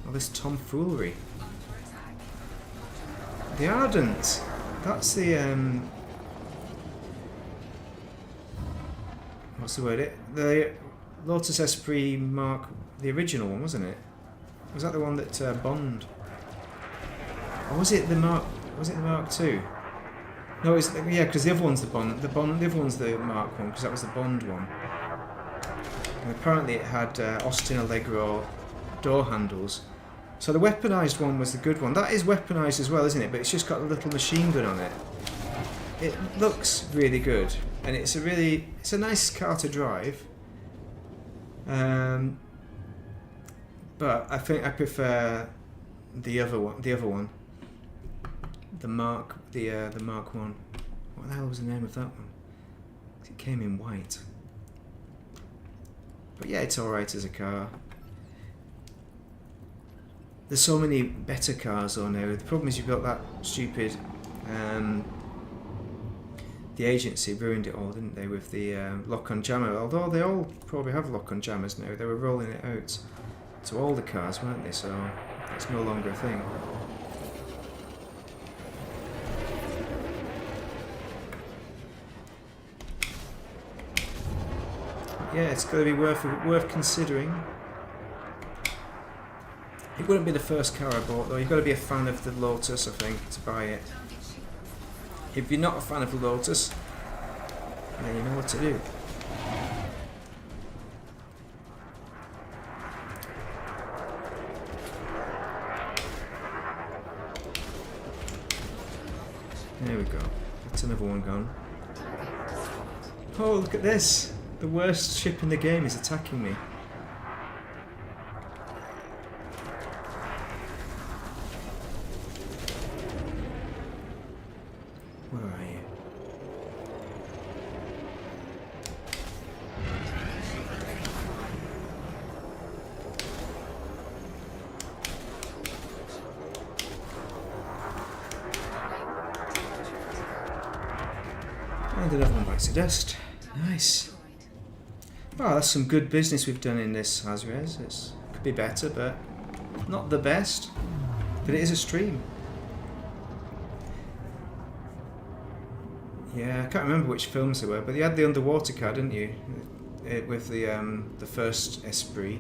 All this tomfoolery. The Ardent. That's the what's the word? The Lotus Esprit Mark, the original one, wasn't it? Was that the one that Bond? Or was it the Mark? Was it the Mark II? No, it's yeah, because the other one's the Bond. The other one's the Mark one, because that was the Bond one. And apparently, it had Austin Allegro door handles. So the weaponized one was the good one. That is weaponized as well, isn't it? But it's just got a little machine gun on it. It looks really good, and it's a nice car to drive. But I think I prefer the other one. The Mark 1. What the hell was the name of that one? It came in white. But yeah, it's alright as a car. There's so many better cars though now. The problem is you've got that stupid... the agency ruined it all, didn't they, with the lock-on jammer. Although they all probably have lock-on jammers now. They were rolling it out to all the cars, weren't they? So it's no longer a thing. yeah, it's got to be worth considering. It wouldn't be the first car I bought though. You've got to be a fan of the Lotus, I think, to buy it. If you're not a fan of the Lotus, then you know what to do. There we go. That's another one gone. Oh, look at this! The worst ship in the game is attacking me. Where are you? And another one bites the dust. Nice. Well, that's some good business we've done in this Hazres. It could be better, but not the best. But it is a stream. Yeah, I can't remember which films they were, but you had the underwater car, didn't you? With the first Esprit.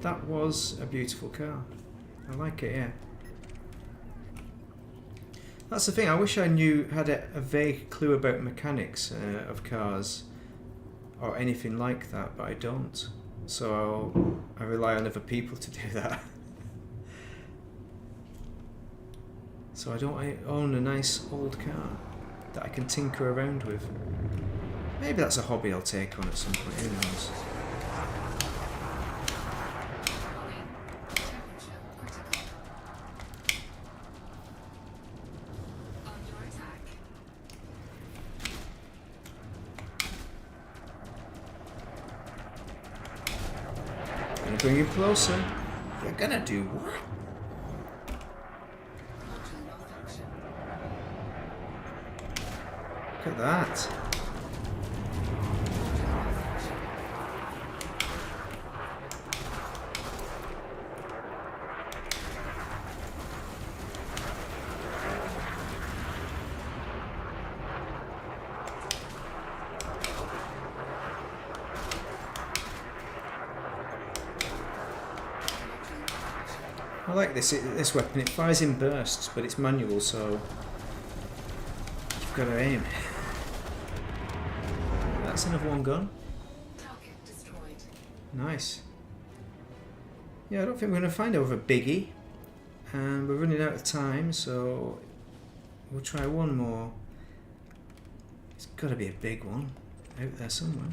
That was a beautiful car. I like it, yeah. That's the thing. I wish I had a vague clue about mechanics of cars or anything like that, but I don't. So I rely on other people to do that. So I own a nice old car that I can tinker around with. Maybe that's a hobby I'll take on at some point. Who knows? Gonna bring you closer. You're gonna do what? Look at that. I like this weapon. It fires in bursts, but it's manual, so you've got to aim. That's another one gone. Target destroyed. Nice. Yeah, I don't think we're going to find over biggie. And we're running out of time, so we'll try one more. It's got to be a big one out there somewhere.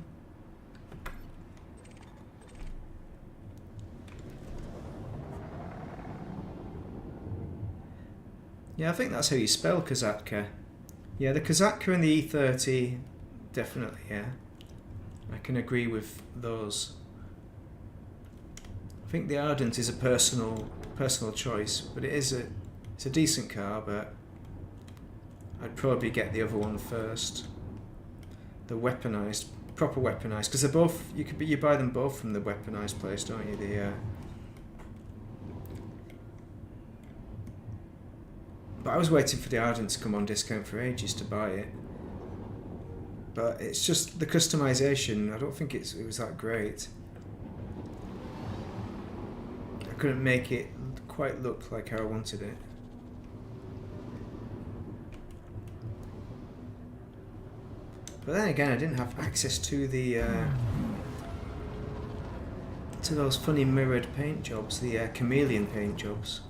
Yeah, I think that's how you spell Kazatka. Yeah, the Kazatka and the E30, definitely, yeah. I can agree with those. I think the Ardent is a personal choice, but it's a decent car, but I'd probably get the other one first. The weaponized, proper weaponized, because they're both, you buy them both from the weaponized place, don't you? But I was waiting for the Ardent to come on discount for ages to buy it. But it's just the customization, I don't think it was that great. I couldn't make it quite look like how I wanted it. But then again, I didn't have access to the to those funny mirrored paint jobs, the chameleon paint jobs.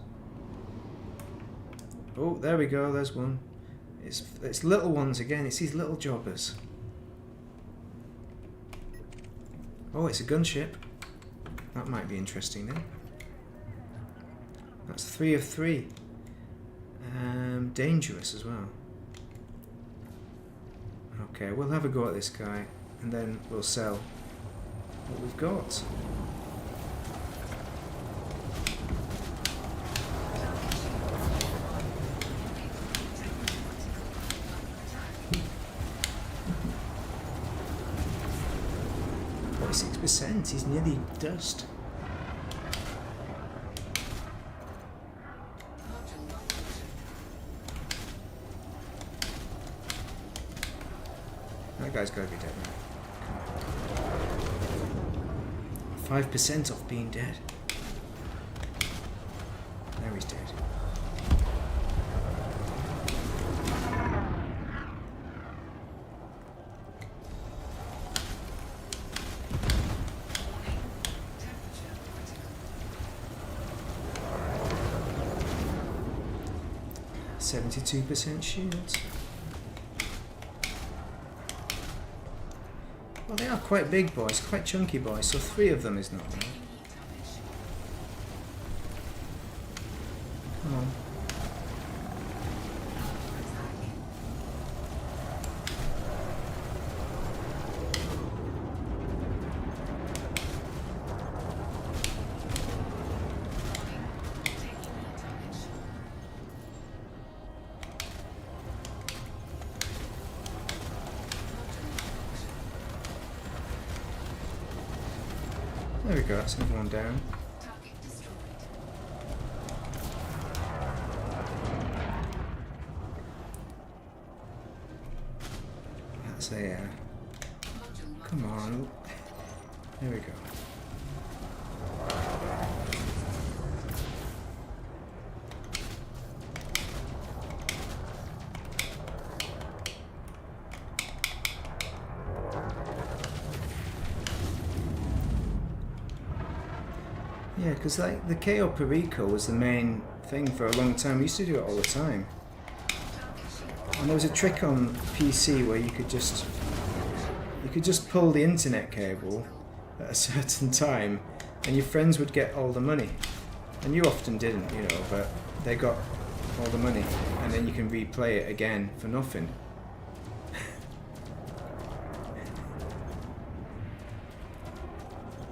Oh, there we go, there's one. It's little ones again, it's these little jobbers. Oh, it's a gunship. That might be interesting then. That's 3 of 3. Dangerous as well. Okay, we'll have a go at this guy, and then we'll sell what we've got. %, he's nearly dust. That guy's gotta be dead now. 5% off being dead. Now he's dead. %72 shields. Well, they are quite big boys, quite chunky boys, so 3 of them is not bad. Come on. There we go, that's another one down. Target destroyed. That's a... Module come on. There we go. Yeah, because like the KO Perico was the main thing for a long time. We used to do it all the time. And there was a trick on PC where you could just pull the internet cable at a certain time, and your friends would get all the money, and you often didn't, you know, but they got all the money, and then you can replay it again for nothing.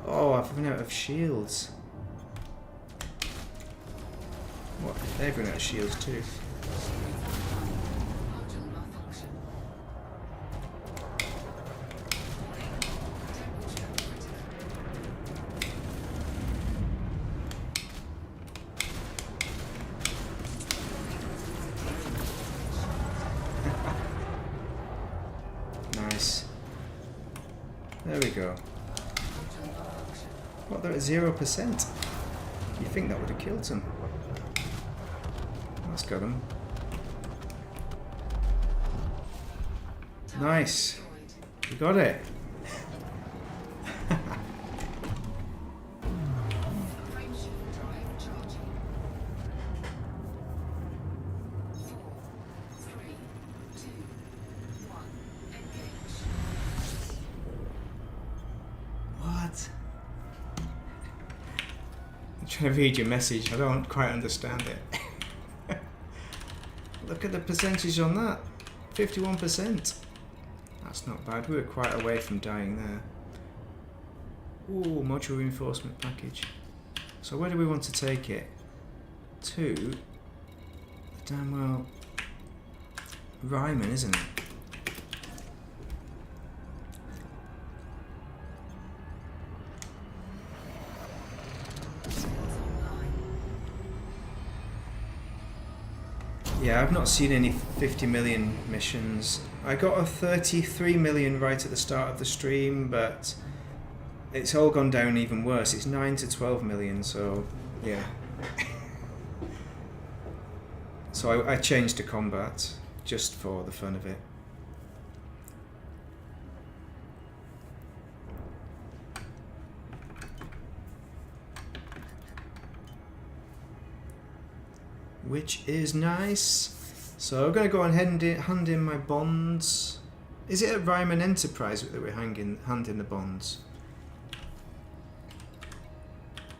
Oh, I've run out of shields. What? They've run out of shields too. module malfunction. Temperature critical. Nice. There we go. Module malfunction. What, they're at 0%? You think that would have killed them? That's got them. Nice. Destroyed. You got it. Frame shield drive charging. 4, 3, 2, 1. Engage. What? I'm trying to read your message. I don't quite understand it. Look at the percentage on that. 51%. That's not bad. We were quite away from dying there. Ooh, module reinforcement package. So where do we want to take it? To... damn well... Ryman, isn't it? Yeah, I've not seen any 50 million missions. I got a 33 million right at the start of the stream, but it's all gone down even worse. It's 9 to 12 million, so yeah. So I changed to combat just for the fun of it. Which is nice. So I'm going to go and hand in my bonds. Is it at Ryman Enterprise that we're handing the bonds?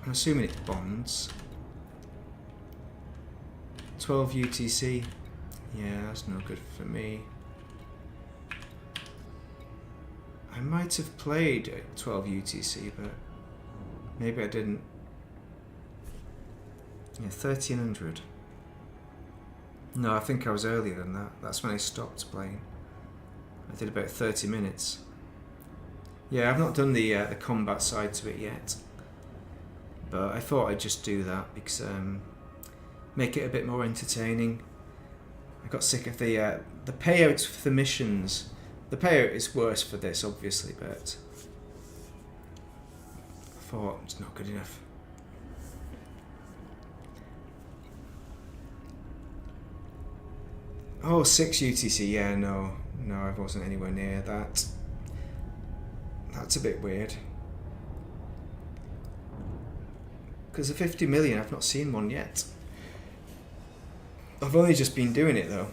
I'm assuming it's bonds. 12 UTC. Yeah, that's no good for me. I might have played at 12 UTC, but maybe I didn't. Yeah, 1300. No, I think I was earlier than that. That's when I stopped playing. I did about 30 minutes. Yeah, I've not done the combat side to it yet. But I thought I'd just do that because make it a bit more entertaining. I got sick of the payouts for the missions. The payout is worse for this, obviously, but I thought. It's not good enough. Oh, 6 UTC. Yeah, no, I wasn't anywhere near that. That's a bit weird. Because the 50 million, I've not seen one yet. I've only just been doing it though.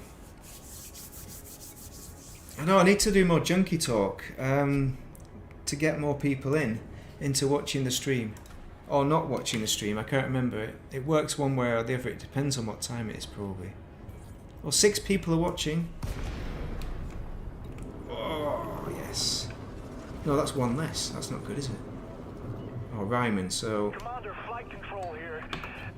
I know I need to do more junkie talk to get more people into watching the stream. Or not watching the stream, I can't remember it. It works one way or the other, it depends on what time it is probably. Well, 6 people are watching. Oh, yes. No, that's one less. That's not good, is it? Oh, Ryman, so... Commander, flight control here.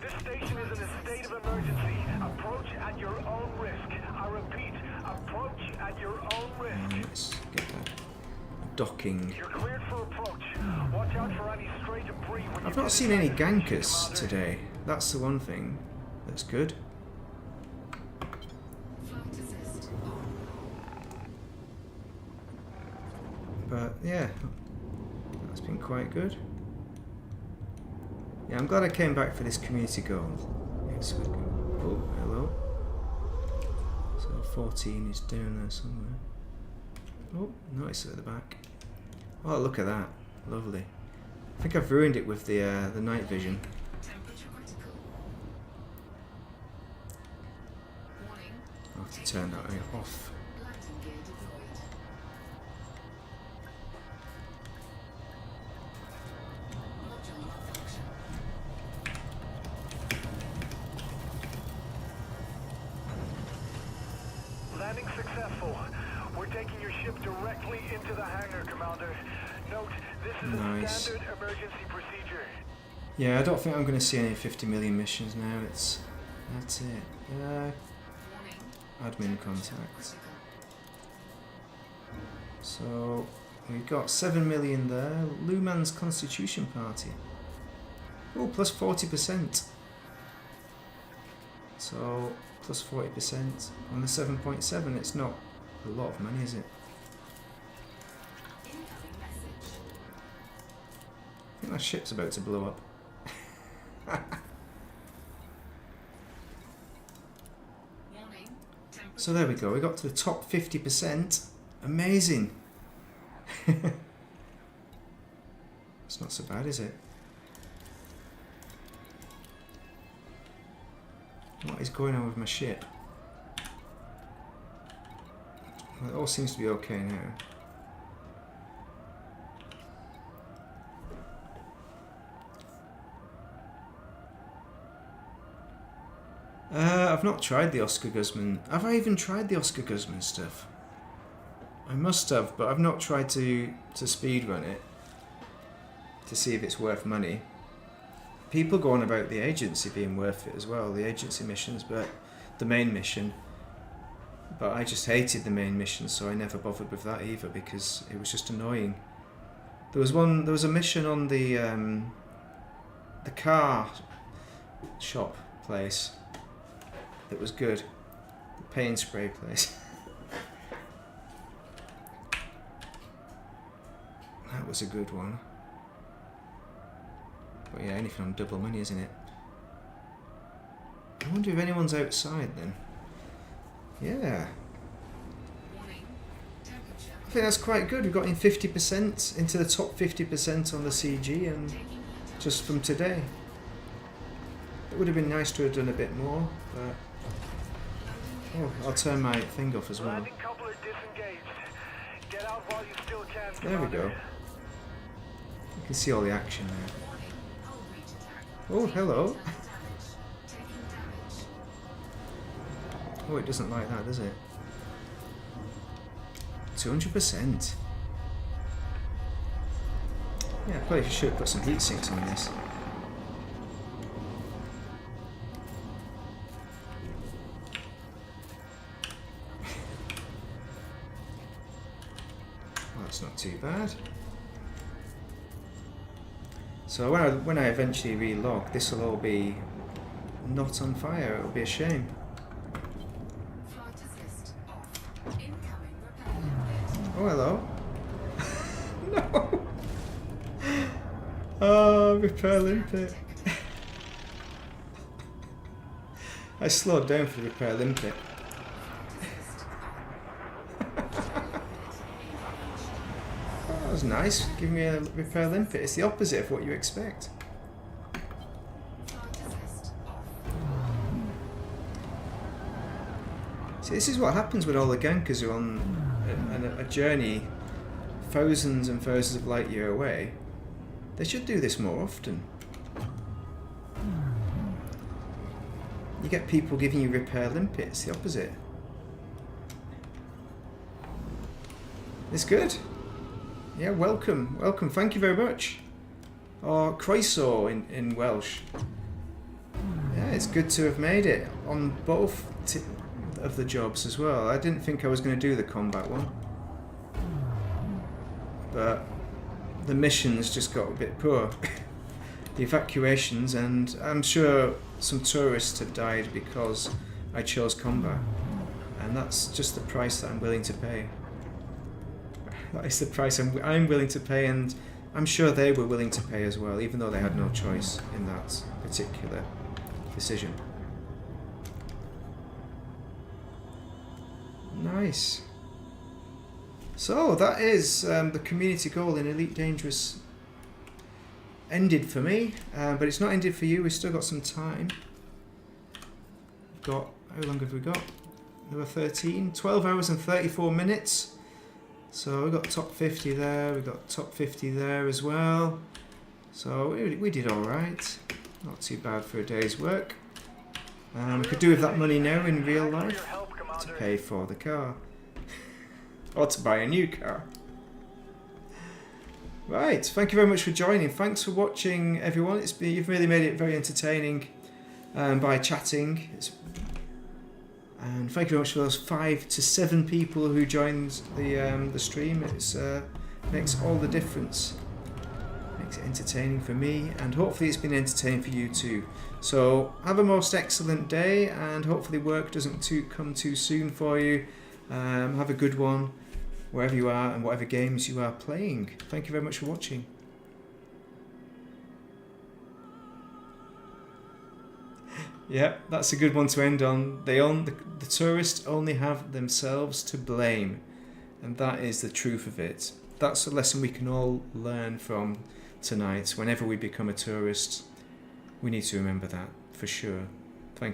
This station is in a state of emergency. Approach at your own risk. I repeat, approach at your own risk. Let's get that. Docking. You're cleared for approach. Watch out for any stray debris when I've you not get seen any inside the station, gankers Commander. today. That's the one thing that's good. Flight assist on. But yeah, that's been quite good. Yeah, I'm glad I came back for this community goal. Yes, we go. Oh, hello. So 14 is down there somewhere. Oh, notice it at the back. Oh, look at that. Lovely. I think I've ruined it with the night vision. Temperature critical. Warning. I'll have to turn that off. Landing gear deployed. Module malfunction. Landing successful. We're taking your ship directly into the hangar, Commander. Note, this is a Nice. standard emergency procedure. Yeah, I don't think I'm going to see any 50 million missions now. That's it. Warning. Admin contact. Critical. So we've got 7 million there. Luhmann's Constitution Party. Oh, plus 40%. So plus 40% on the 7.7. It's not a lot of money, is it? Incoming message. I think that ship's about to blow up. Warning. Temperature. So there we go. We got to the top 50%. Amazing. It's not so bad, is it? What is going on with my ship? Well, it all seems to be okay now. I've not tried the Oscar Guzman. Have I even tried the Oscar Guzman stuff? I must have, but I've not tried to speedrun it to see if it's worth money. People go on about the agency being worth it as well, the agency missions, but the main mission. But I just hated the main mission, so I never bothered with that either because it was just annoying. There was a mission on the car shop place that was good. The paint spray place. That was a good one. But yeah, anything on double money, isn't it? I wonder if anyone's outside then. Yeah. Warning. Temperature. I think that's quite good. We've got in 50% into the top 50% on the CG and Taking heat up. just from today. It would have been nice to have done a bit more, but oh, I'll turn my thing off as well. Landing coupler disengaged. Get out while you still can, There we Commander. go. You can see all the action there. Warning. Hull breach attack. Oh, hello. Damage. Taking damage. Oh, it doesn't like that, does it? 200%. Yeah, I probably should put some heat sinks on this. Well, that's not too bad. So when I eventually relog, this will all be not on fire. It'll be a shame. Flight assist off. Incoming repellent. Oh, hello. No. Oh, Oh, repair limpet. I slowed down for the repair limpet. That was nice. Give me a repair limpet. It's the opposite of what you expect. See, this is what happens when all the gankers are on a journey thousands and thousands of light year away. They should do this more often. You get people giving you repair limpets, the opposite. It's good. Yeah, welcome, welcome. Thank you very much. Or croeso in Welsh. Yeah, it's good to have made it on both of the jobs as well. I didn't think I was going to do the combat one, but the missions just got a bit poor. The evacuations, and I'm sure some tourists have died because I chose combat, and that's just the price that I'm willing to pay. That is the price I'm willing to pay, and I'm sure they were willing to pay as well, even though they had no choice in that particular decision. Nice. So that is the community goal in Elite Dangerous ended for me, but it's not ended for you. We've still got some time. We've got, how long have we got? Number 13, 12 hours and 34 minutes. So we've got top 50 there, we've got top 50 there as well. So we did alright. Not too bad for a day's work. We could do with that money now in real life to pay for the car. Or to buy a new car. Right, thank you very much for joining. Thanks for watching, everyone. You've really made it very entertaining by chatting. And thank you very much for those 5 to 7 people who joined the stream. It makes all the difference. Makes it entertaining for me, and hopefully it's been entertaining for you too. So have a most excellent day, and hopefully work doesn't come too soon for you. Have a good one wherever you are and whatever games you are playing. Thank you very much for watching. Yeah, that's a good one to end on. The tourists only have themselves to blame, and that is the truth of it. That's a lesson we can all learn from tonight. Whenever we become a tourist, we need to remember that for sure.